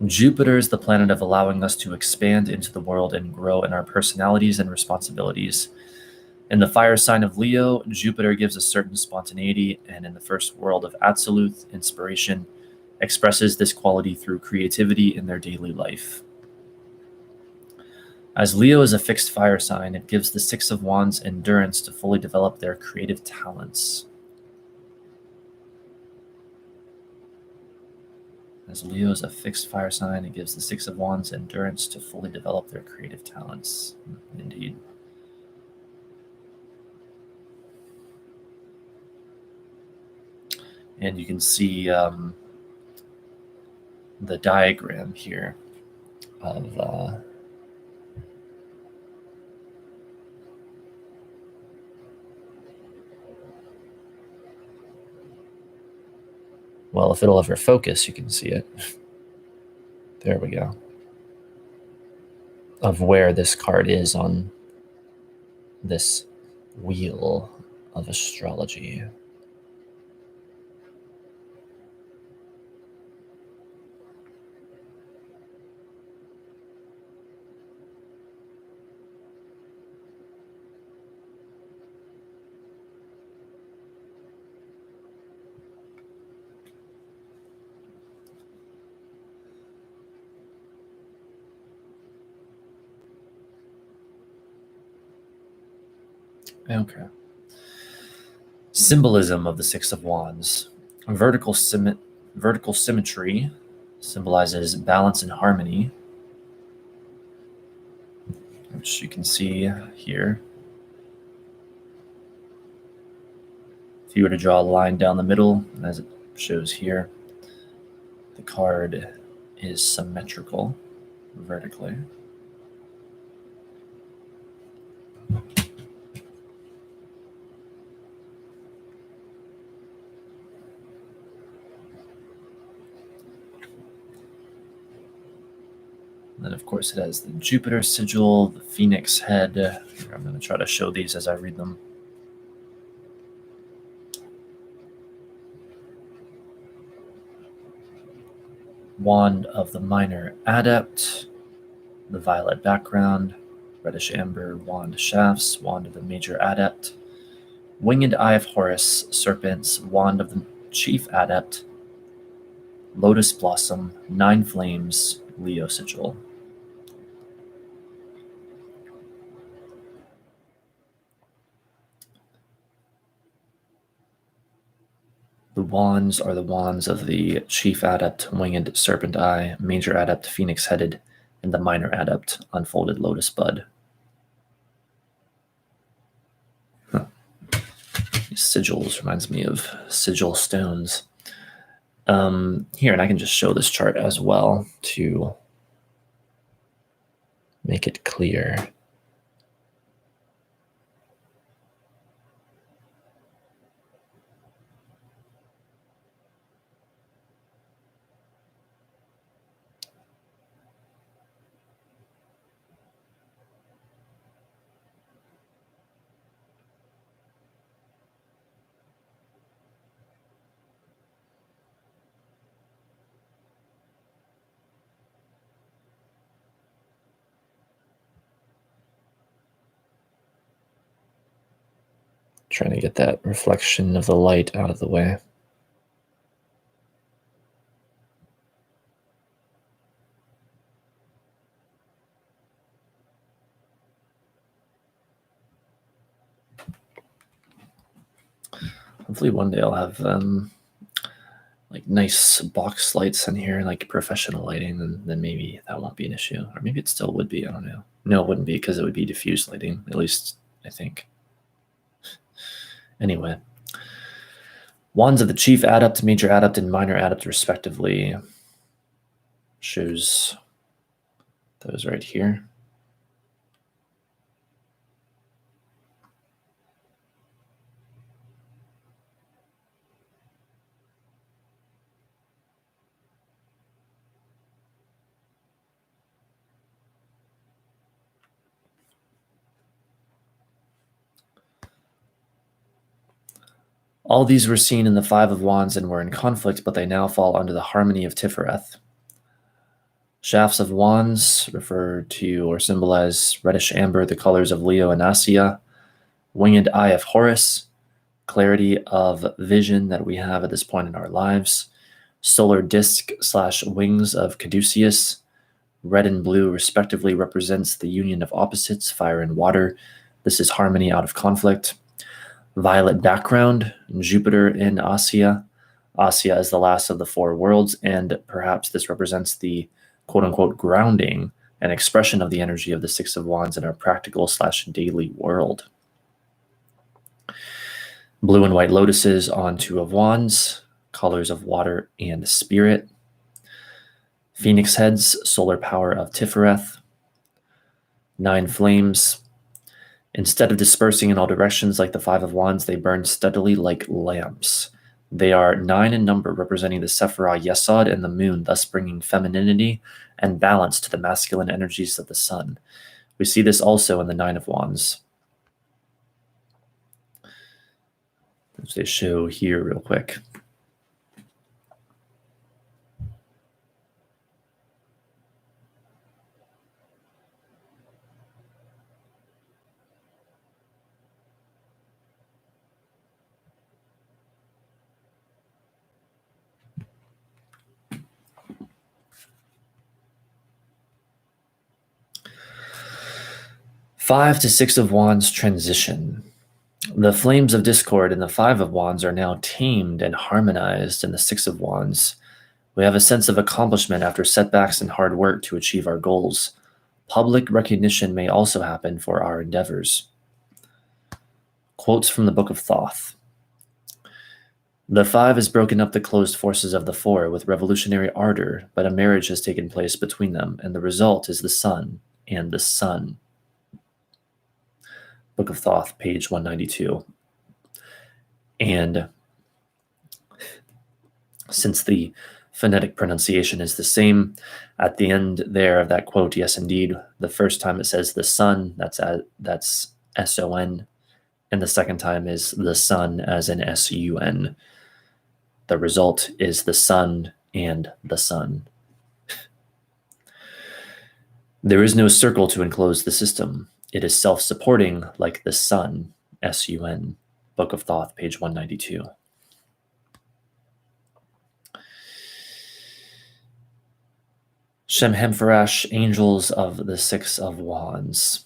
Speaker 1: Jupiter is the planet of allowing us to expand into the world and grow in our personalities and responsibilities. In the fire sign of Leo, Jupiter gives a certain spontaneity, and in the first world of Atziluth, inspiration expresses this quality through creativity in their daily life. As Leo is a fixed fire sign, it gives the Six of Wands endurance to fully develop their creative talents. As Leo is a fixed fire sign, it gives the Six of Wands endurance to fully develop their creative talents. Indeed. And you can see the diagram here of well, if it'll ever focus, you can see it. There we go. Of where this card is on this wheel of astrology. Okay. Symbolism of the Six of Wands. Vertical symmetry symbolizes balance and harmony, which you can see here. If you were to draw a line down the middle, as it shows here, the card is symmetrical vertically. And then, of course, it has the Jupiter sigil, the Phoenix head. I'm going to try to show these as I read them. Wand of the Minor Adept, the violet background, reddish amber wand shafts, wand of the Major Adept, Winged Eye of Horus, serpents, wand of the Chief Adept, lotus blossom, 9 flames, Leo sigil. The wands are the wands of the Chief Adept, Winged Serpent Eye, Major Adept, Phoenix Headed, and the Minor Adept, Unfolded Lotus Bud. These sigils reminds me of sigil stones. Here, and I can just show this chart as well to make it clear. Trying to get that reflection of the light out of the way. Hopefully one day I'll have like nice box lights in here, like professional lighting, and then maybe that won't be an issue. Or maybe it still would be, I don't know. No, it wouldn't be, because it would be diffuse lighting, at least I think. Anyway, wands of the Chief Adept, Major Adept, and Minor Adept, respectively. Shows those right here. All these were seen in the Five of Wands and were in conflict, but they now fall under the harmony of Tifereth. Shafts of Wands refer to or symbolize reddish amber, the colors of Leo and Asya. Winged Eye of Horus, clarity of vision that we have at this point in our lives. Solar disc / wings of Caduceus. Red and blue respectively represents the union of opposites, fire and water. This is harmony out of conflict. Violet background, Jupiter in Asya, Asya is the last of the four worlds, and perhaps this represents the quote-unquote grounding and expression of the energy of the Six of Wands in our practical/daily world. Blue and white lotuses on Two of Wands, colors of water and spirit. Phoenix heads, solar power of Tifereth. 9 flames. Instead of dispersing in all directions like the Five of Wands, they burn steadily like lamps. They are 9 in number, representing the Sephirah Yesod and the moon, thus bringing femininity and balance to the masculine energies of the sun. We see this also in the 9 of Wands, which they show here real quick. Five to Six of Wands transition. The flames of discord in the Five of Wands are now tamed and harmonized in the Six of Wands. We have a sense of accomplishment after setbacks and hard work to achieve our goals. Public recognition may also happen for our endeavors. Quotes from the Book of Thoth. The Five has broken up the closed forces of the Four with revolutionary ardor, but a marriage has taken place between them, and the result is the sun and the sun. Book of Thoth, page 192. And since the phonetic pronunciation is the same, at the end there of that quote, yes, indeed, the first time it says the sun, that's S-O-N, and the second time is the sun as in S-U-N. The result is the sun and the sun. There is no circle to enclose the system. It is self-supporting like the sun, S-U-N. Book of Thoth, page 192. Shemhamphorash, Angels of the Six of Wands.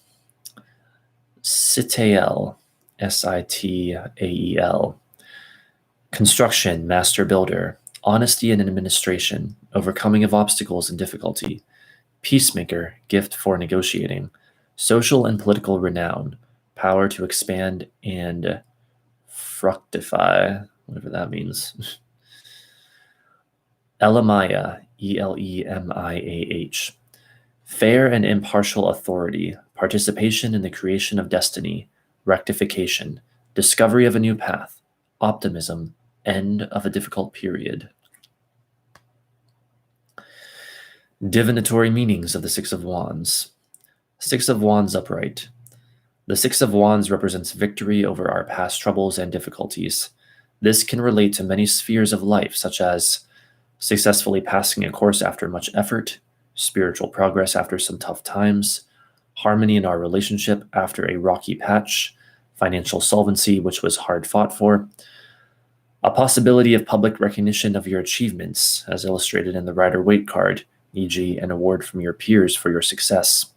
Speaker 1: Sitael, S-I-T-A-E-L. Construction, Master Builder. Honesty and administration. Overcoming of obstacles and difficulty. Peacemaker, gift for negotiating. Social and political renown, power to expand and fructify, whatever that means. Elemiah, E-L-E-M-I-A-H, fair and impartial authority, participation in the creation of destiny, rectification, discovery of a new path, optimism, end of a difficult period. Divinatory meanings of the Six of Wands. Six of Wands upright. The Six of Wands represents victory over our past troubles and difficulties. This can relate to many spheres of life, such as successfully passing a course after much effort, spiritual progress after some tough times, harmony in our relationship after a rocky patch, financial solvency which was hard fought for, a possibility of public recognition of your achievements, as illustrated in the Rider-Waite card, e.g. an award from your peers for your success.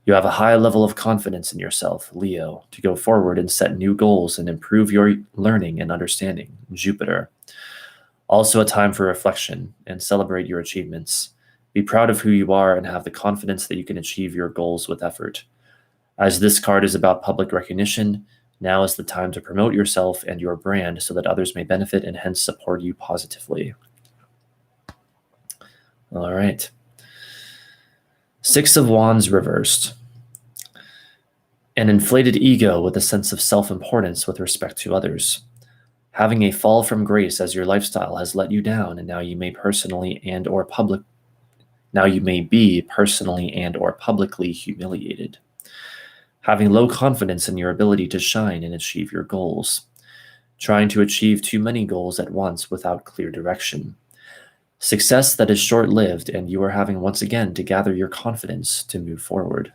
Speaker 1: You have a high level of confidence in yourself, Leo, to go forward and set new goals and improve your learning and understanding, Jupiter. Also a time for reflection and celebrate your achievements. Be proud of who you are and have the confidence that you can achieve your goals with effort. As this card is about public recognition, now is the time to promote yourself and your brand so that others may benefit and hence support you positively. All right. Six of Wands reversed. An inflated ego with a sense of self-importance with respect to others. Having a fall from grace as your lifestyle has let you down, and now you may be personally and or publicly humiliated. Having low confidence in your ability to shine and achieve your goals. Trying to achieve too many goals at once without clear direction. Success that is short-lived, and you are having once again to gather your confidence to move forward.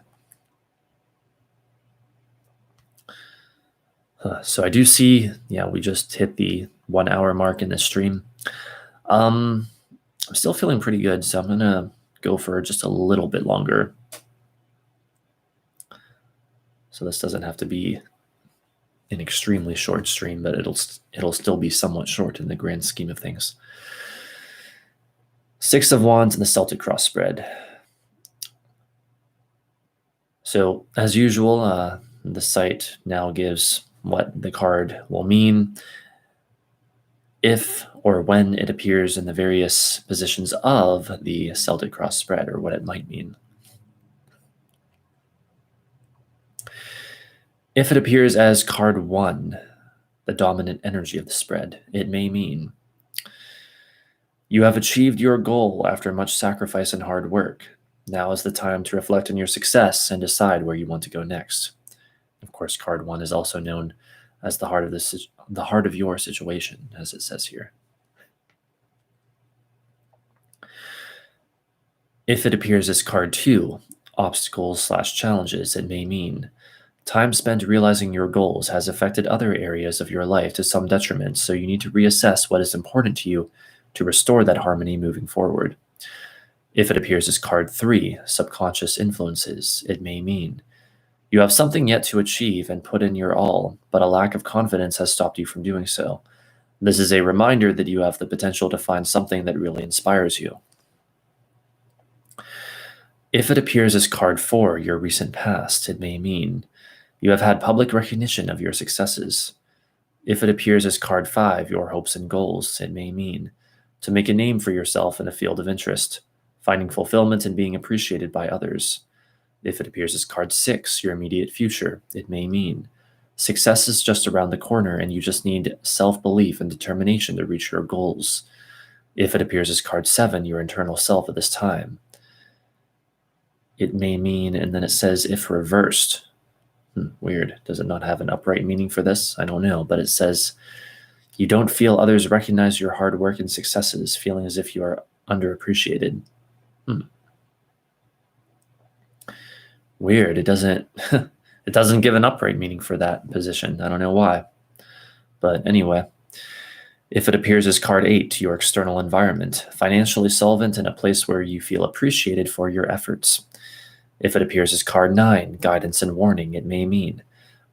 Speaker 1: So I do see, we just hit the 1 hour mark in this stream. I'm still feeling pretty good, so I'm going to go for just a little bit longer. So this doesn't have to be an extremely short stream, but it'll still be somewhat short in the grand scheme of things. Six of Wands and the Celtic cross spread. So as usual, the site now gives what the card will mean if or when it appears in the various positions of the Celtic cross spread, or what it might mean. If it appears as card 1, the dominant energy of the spread, it may mean you have achieved your goal after much sacrifice and hard work. Now is the time to reflect on your success and decide where you want to go next. Of course, card 1 is also known as the heart of your situation, as it says here. If it appears as card 2, obstacles/challenges, it may mean time spent realizing your goals has affected other areas of your life to some detriment, so you need to reassess what is important to you to restore that harmony moving forward. If it appears as card 3, subconscious influences, it may mean you have something yet to achieve and put in your all, but a lack of confidence has stopped you from doing so. This is a reminder that you have the potential to find something that really inspires you. If it appears as card 4, your recent past, it may mean you have had public recognition of your successes. If it appears as card 5, your hopes and goals, it may mean to make a name for yourself in a field of interest, finding fulfillment and being appreciated by others. If it appears as card 6, your immediate future, it may mean success is just around the corner and you just need self-belief and determination to reach your goals. If it appears as card 7, your internal self at this time, it may mean, and then it says if reversed. Weird. Does it not have an upright meaning for this? I don't know, but it says you don't feel others recognize your hard work and successes, feeling as if you are underappreciated. Weird. It doesn't it doesn't give an upright meaning for that position. I don't know why. But anyway, if it appears as card 8, your external environment, financially solvent and a place where you feel appreciated for your efforts. If it appears as card 9, guidance and warning, it may mean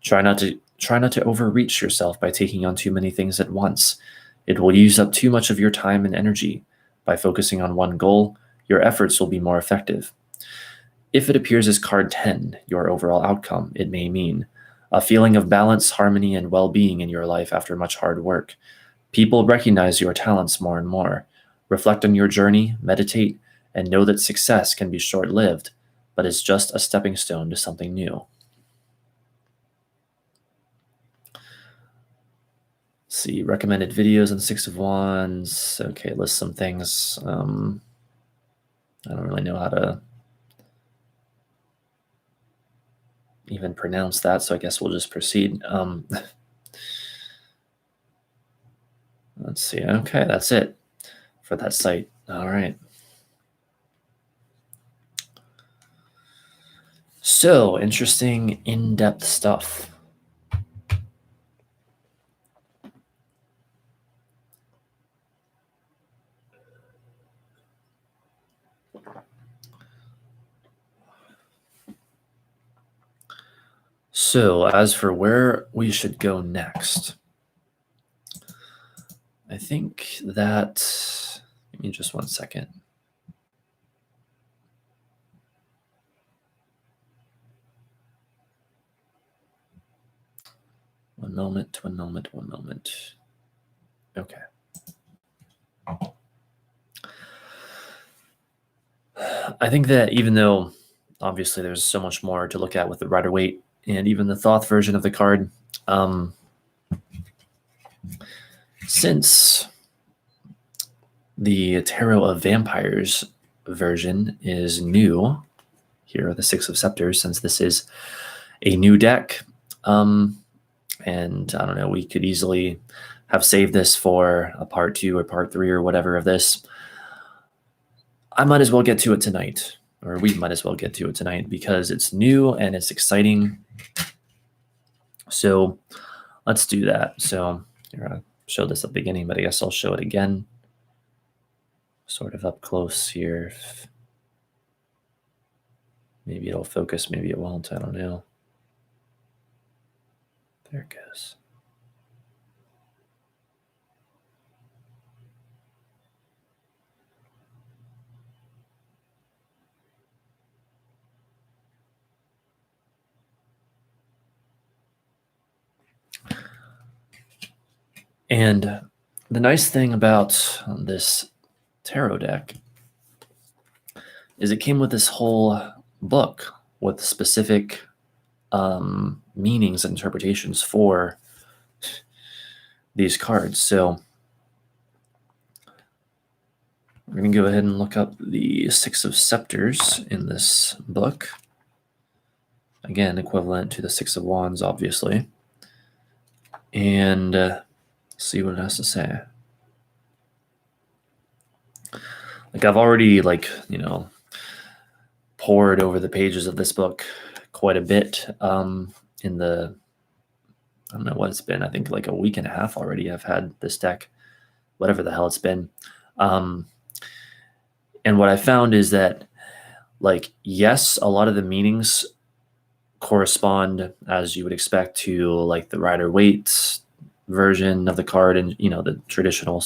Speaker 1: try not to overreach yourself by taking on too many things at once. It will use up too much of your time and energy. By focusing on one goal, your efforts will be more effective. If it appears as card 10, your overall outcome, it may mean a feeling of balance, harmony, and well-being in your life after much hard work. People recognize your talents more and more. Reflect on your journey, meditate, and know that success can be short-lived, but is just a stepping stone to something new. Let's see, recommended videos on Six of Wands. Okay, list some things. I don't really know how to even pronounce that, so I guess we'll just proceed. Let's see. Okay, that's it for that site. All right. So, interesting, in-depth stuff. So, as for where we should go next, I think that, give me just one second. One moment. Okay. I think that even though obviously there's so much more to look at with the Rider-Waite and even the Thoth version of the card, since the Tarot of Vampires version is new, here are the Six of Scepters, since this is a new deck, and I don't know, we could easily have saved this for a part 2 or part 3 or whatever of this. I might as well get to it tonight, or we might as well get to it tonight because it's new and it's exciting. So let's do that. So here, I showed this at the beginning, but I guess I'll show it again, sort of up close here. Maybe it'll focus, maybe it won't, I don't know. There it goes. And the nice thing about this tarot deck is it came with this whole book with specific meanings and interpretations for these cards. So we're going to go ahead and look up the Six of Scepters in this book. Again, equivalent to the Six of Wands, obviously. And see what it has to say. Like I've already poured over the pages of this book quite a bit in the, I don't know what it's been. I think like a week and a half already I've had this deck, whatever the hell it's been. And what I found is that, yes, a lot of the meanings correspond as you would expect to like the Rider-Waite version of the card and, the traditional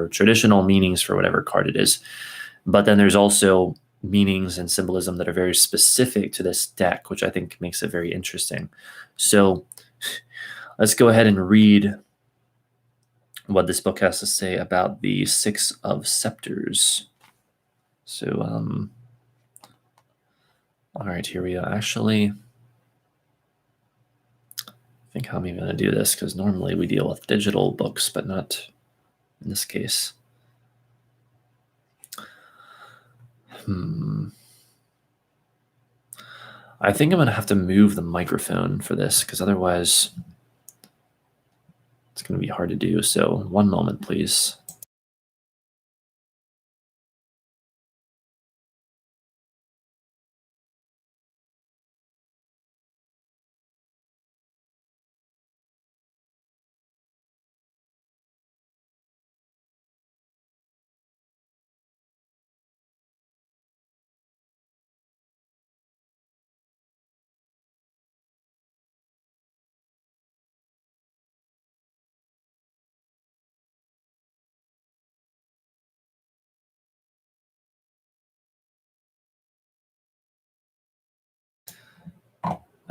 Speaker 1: traditional meanings for whatever card it is. But then there's also meanings and symbolism that are very specific to this deck, which I think makes it very interesting. So let's go ahead and read what this book has to say about the Six of Scepters. So, all right, here we go. Actually, I think how I'm even going to do this, because normally we deal with digital books, but not in this case. I think I'm going to have to move the microphone for this, because otherwise it's going to be hard to do. So one moment, please.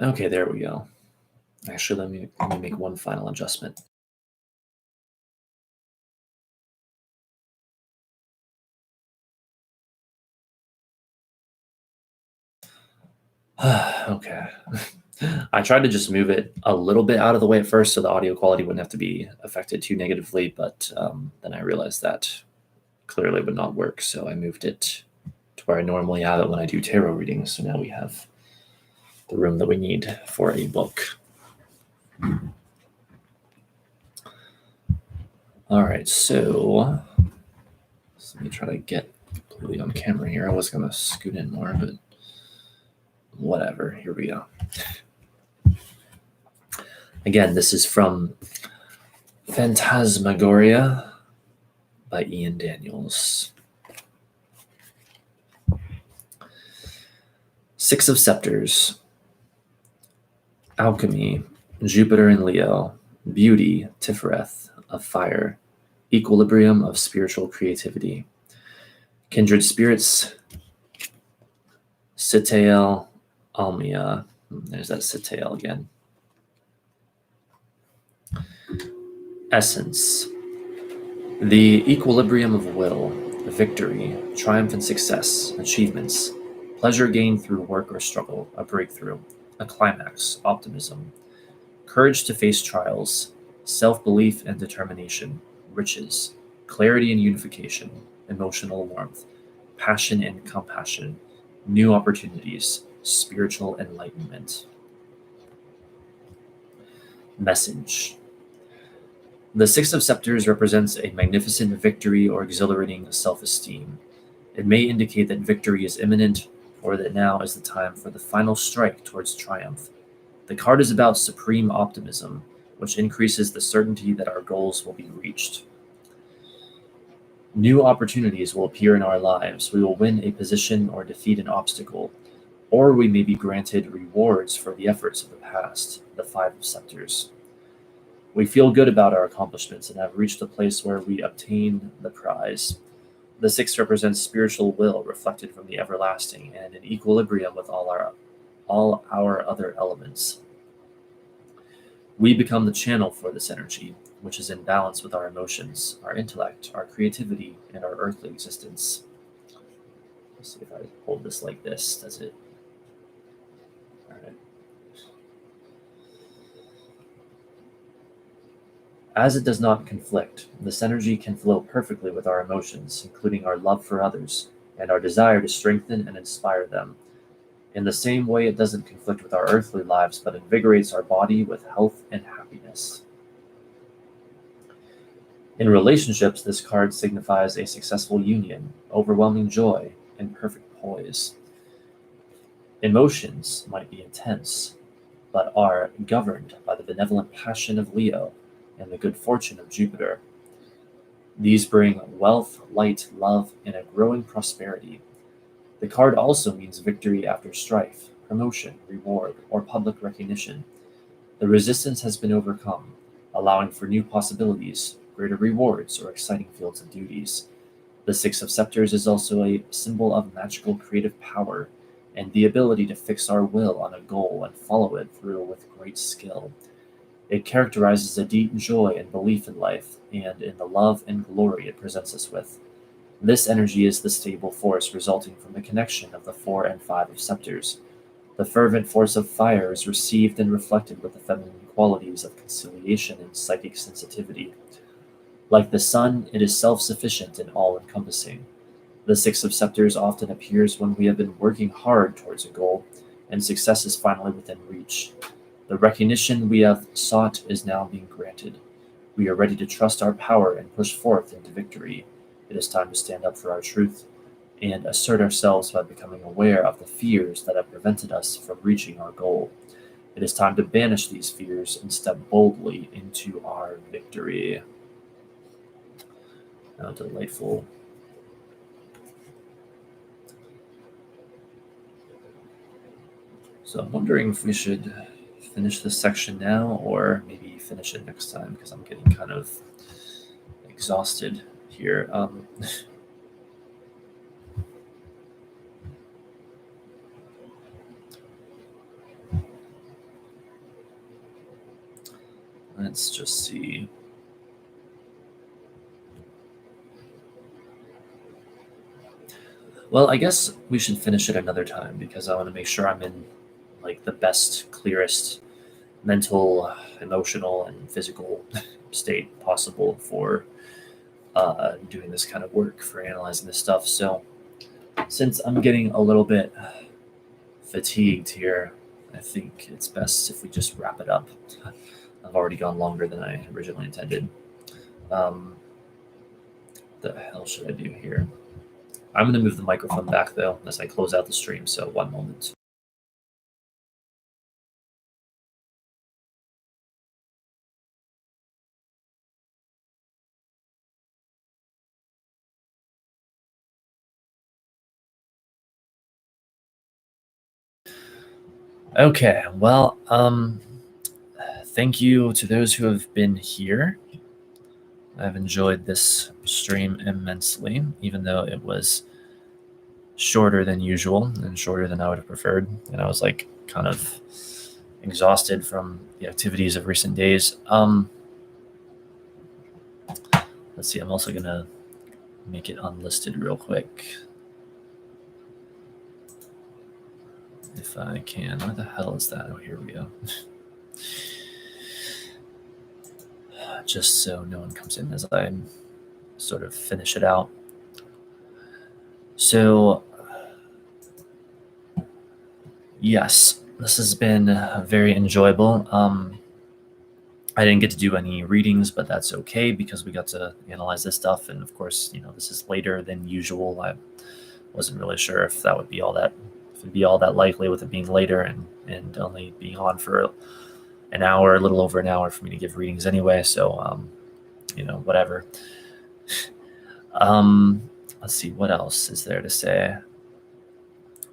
Speaker 1: Okay, there we go. Actually, let me make one final adjustment. Okay. I tried to just move it a little bit out of the way at first so the audio quality wouldn't have to be affected too negatively, but then I realized that clearly would not work, so I moved it to where I normally have it when I do tarot readings. So now we have the room that we need for a book. All right, so let me try to get completely on camera here. I was going to scoot in more, but whatever. Here we go. Again, this is from Phantasmagoria by Ian Daniels. Six of Scepters. Alchemy, Jupiter in Leo. Beauty, Tifereth of fire. Equilibrium of spiritual creativity. Kindred spirits, Sitael, Almia. There's that Sitael again. Essence, the equilibrium of will, victory, triumph and success, achievements, pleasure gained through work or struggle, a breakthrough, a climax, optimism, courage to face trials, self-belief and determination, riches, clarity and unification, emotional warmth, passion and compassion, new opportunities, spiritual enlightenment. Message. The Six of Scepters represents a magnificent victory or exhilarating self-esteem. It may indicate that victory is imminent or that now is the time for the final strike towards triumph. The card is about supreme optimism, which increases the certainty that our goals will be reached. New opportunities will appear in our lives. We will win a position or defeat an obstacle, or we may be granted rewards for the efforts of the past, the Five of Scepters. We feel good about our accomplishments and have reached a place where we obtain the prize. The six represents spiritual will reflected from the everlasting and in equilibrium with all our other elements. We become the channel for this energy, which is in balance with our emotions, our intellect, our creativity, and our earthly existence. Let's see if I hold this like this. Does it? All right. As it does not conflict, this energy can flow perfectly with our emotions, including our love for others and our desire to strengthen and inspire them. In the same way, it doesn't conflict with our earthly lives, but invigorates our body with health and happiness. In relationships, this card signifies a successful union, overwhelming joy, and perfect poise. Emotions might be intense, but are governed by the benevolent passion of Leo and the good fortune of Jupiter. These bring wealth, light, love, and a growing prosperity. The card also means victory after strife, promotion, reward, or public recognition. The resistance has been overcome, allowing for new possibilities, greater rewards, or exciting fields of duties. The Six of Scepters is also a symbol of magical creative power and the ability to fix our will on a goal and follow it through with great skill. It characterizes a deep joy and belief in life and in the love and glory it presents us with. This energy is the stable force resulting from the connection of the Four and Five of Scepters. The fervent force of fire is received and reflected with the feminine qualities of conciliation and psychic sensitivity. Like the sun, it is self-sufficient and all-encompassing. The Six of Scepters often appears when we have been working hard towards a goal, and success is finally within reach. The recognition we have sought is now being granted. We are ready to trust our power and push forth into victory. It is time to stand up for our truth and assert ourselves by becoming aware of the fears that have prevented us from reaching our goal. It is time to banish these fears and step boldly into our victory. How delightful. So I'm wondering if we should finish this section now or maybe finish it next time because I'm getting kind of exhausted here. Let's just see. Well, I guess we should finish it another time because I want to make sure I'm in like the best, clearest mental, emotional, and physical state possible for doing this kind of work, for analyzing this stuff. So, since I'm getting a little bit fatigued here, I think it's best if we just wrap it up. I've already gone longer than I originally intended. Um, the hell should I do here? I'm going to move the microphone back though as I close out the stream. So, one moment. Okay, well, thank you to those who have been here. I've enjoyed this stream immensely, even though it was shorter than usual and shorter than I would have preferred. And I was like kind of exhausted from the activities of recent days. Let's see, I'm also going to make it unlisted real quick. If I can. Where the hell is that? Oh, here we go. Just so no one comes in as I sort of finish it out. So, yes, this has been very enjoyable. I didn't get to do any readings, but that's okay because we got to analyze this stuff. And of course, this is later than usual. I wasn't really sure if that would be all that, if it'd be all that likely with it being later and only being on for an hour, a little over an hour for me to give readings anyway. So, whatever. Let's see, what else is there to say?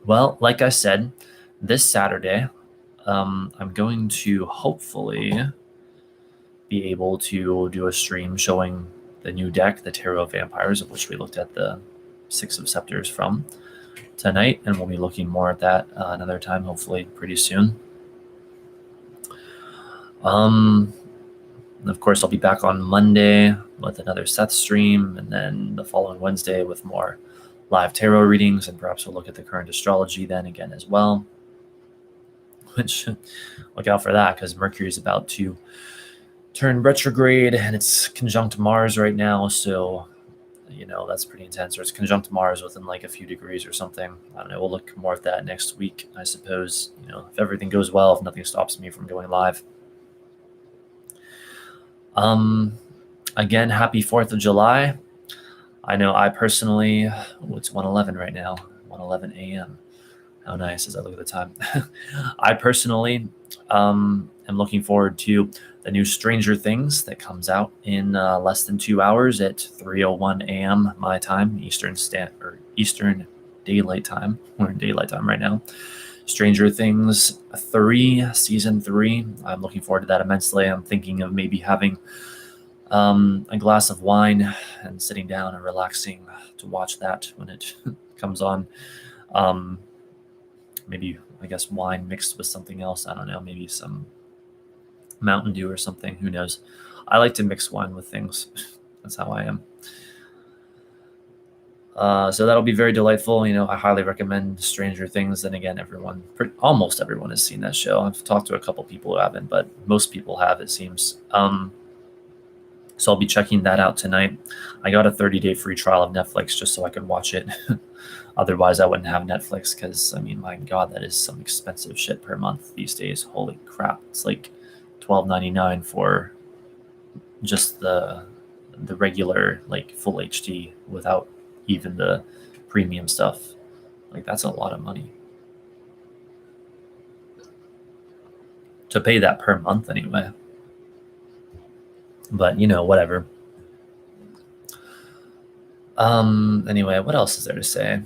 Speaker 1: Well, like I said, this Saturday, I'm going to hopefully be able to do a stream showing the new deck, the Tarot of Vampires, of which we looked at the Six of Scepters from tonight, and we'll be looking more at that another time, hopefully pretty soon. And of course, I'll be back on Monday with another Seth stream, and then the following Wednesday with more live tarot readings, and perhaps we'll look at the current astrology then again as well. Which, look out for that, because Mercury is about to turn retrograde, and it's conjunct Mars right now, so that's pretty intense. Or it's conjunct Mars within like a few degrees or something. I don't know. We'll look more at that next week, I suppose. If everything goes well, if nothing stops me from going live. Again, happy 4th of July. I know I personally, it's 1:11 right now, 1:11 a.m. How nice as I look at the time. I personally am looking forward to the new Stranger Things that comes out in less than 2 hours at 3:01 a.m. my time, Eastern Daylight Time. We're in daylight time right now. Stranger Things 3, Season 3. I'm looking forward to that immensely. I'm thinking of maybe having a glass of wine and sitting down and relaxing to watch that when it comes on. Maybe, I guess, wine mixed with something else. I don't know, maybe some Mountain Dew or something. Who knows? I like to mix wine with things. That's how I am. So that'll be very delightful. I highly recommend Stranger Things. And again, almost everyone has seen that show. I've talked to a couple people who haven't, but most people have, it seems. So I'll be checking that out tonight. I got a 30-day free trial of Netflix just so I could watch it. Otherwise, I wouldn't have Netflix because, my God, that is some expensive shit per month these days. Holy crap. It's like $12.99 for just the regular, like, full HD without even the premium stuff. Like, that's a lot of money. To pay that per month anyway. But, whatever. Anyway, what else is there to say?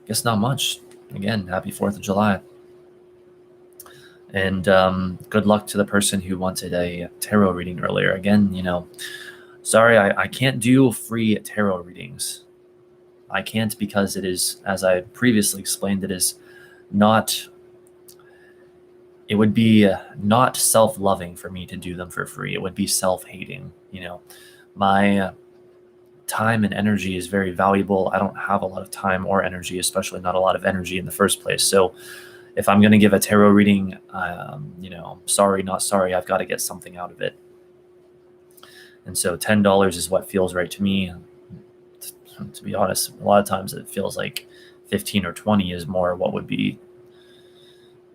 Speaker 1: Guess not much. Again, happy 4th of July. And good luck to the person who wanted a tarot reading earlier. Again, sorry, I can't do free tarot readings. I can't because it is, as I previously explained, it would be not self-loving for me to do them for free. It would be self-hating. My time and energy is very valuable. I don't have a lot of time or energy, especially not a lot of energy in the first place. So if I'm going to give a tarot reading, sorry, not sorry, I've got to get something out of it. And so $10 is what feels right to me. To be honest, a lot of times it feels like 15 or 20 is more what would be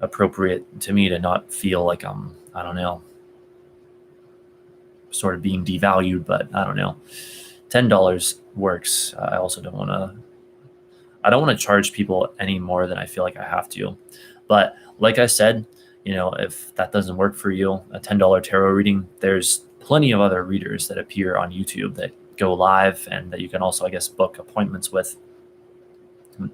Speaker 1: appropriate to me to not feel like I'm, I don't know, sort of being devalued, but I don't know. $10 works. I also don't want to charge people any more than I feel like I have to. But like I said, if that doesn't work for you, a $10 tarot reading, there's plenty of other readers that appear on YouTube that go live and that you can also, I guess, book appointments with. I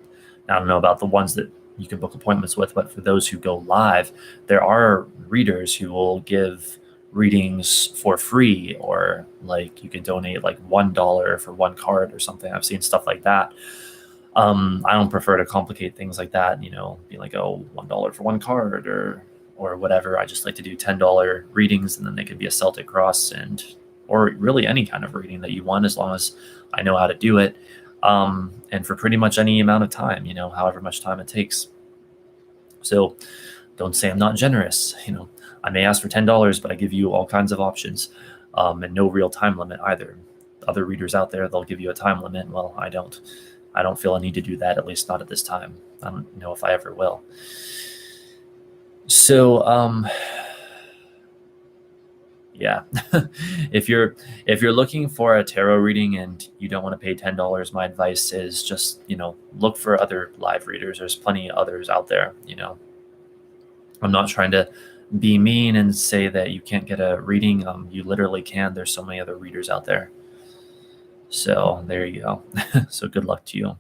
Speaker 1: don't know about the ones that you can book appointments with, but for those who go live, there are readers who will give readings for free, or like you can donate like $1 for one card or something. I've seen stuff like that. I don't prefer to complicate things like that, be like, oh, $1 for one card or whatever. I just like to do $10 readings, and then they could be a Celtic cross or really any kind of reading that you want, as long as I know how to do it. And for pretty much any amount of time, however much time it takes. So don't say I'm not generous. I may ask for $10, but I give you all kinds of options, and no real time limit either. Other readers out there, they'll give you a time limit. Well, I don't feel a need to do that, at least not at this time. I don't know if I ever will. So, yeah, if you're looking for a tarot reading and you don't want to pay $10, my advice is just, look for other live readers. There's plenty of others out there. I'm not trying to be mean and say that you can't get a reading. You literally can. There's so many other readers out there. So there you go. So good luck to you.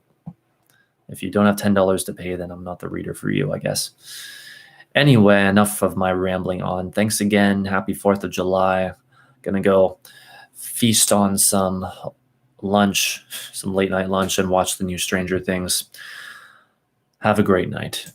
Speaker 1: If you don't have $10 to pay, then I'm not the reader for you, I guess. Anyway, enough of my rambling on. Thanks again. Happy 4th of July. Gonna go feast on some lunch, some late night lunch, and watch the new Stranger Things. Have a great night.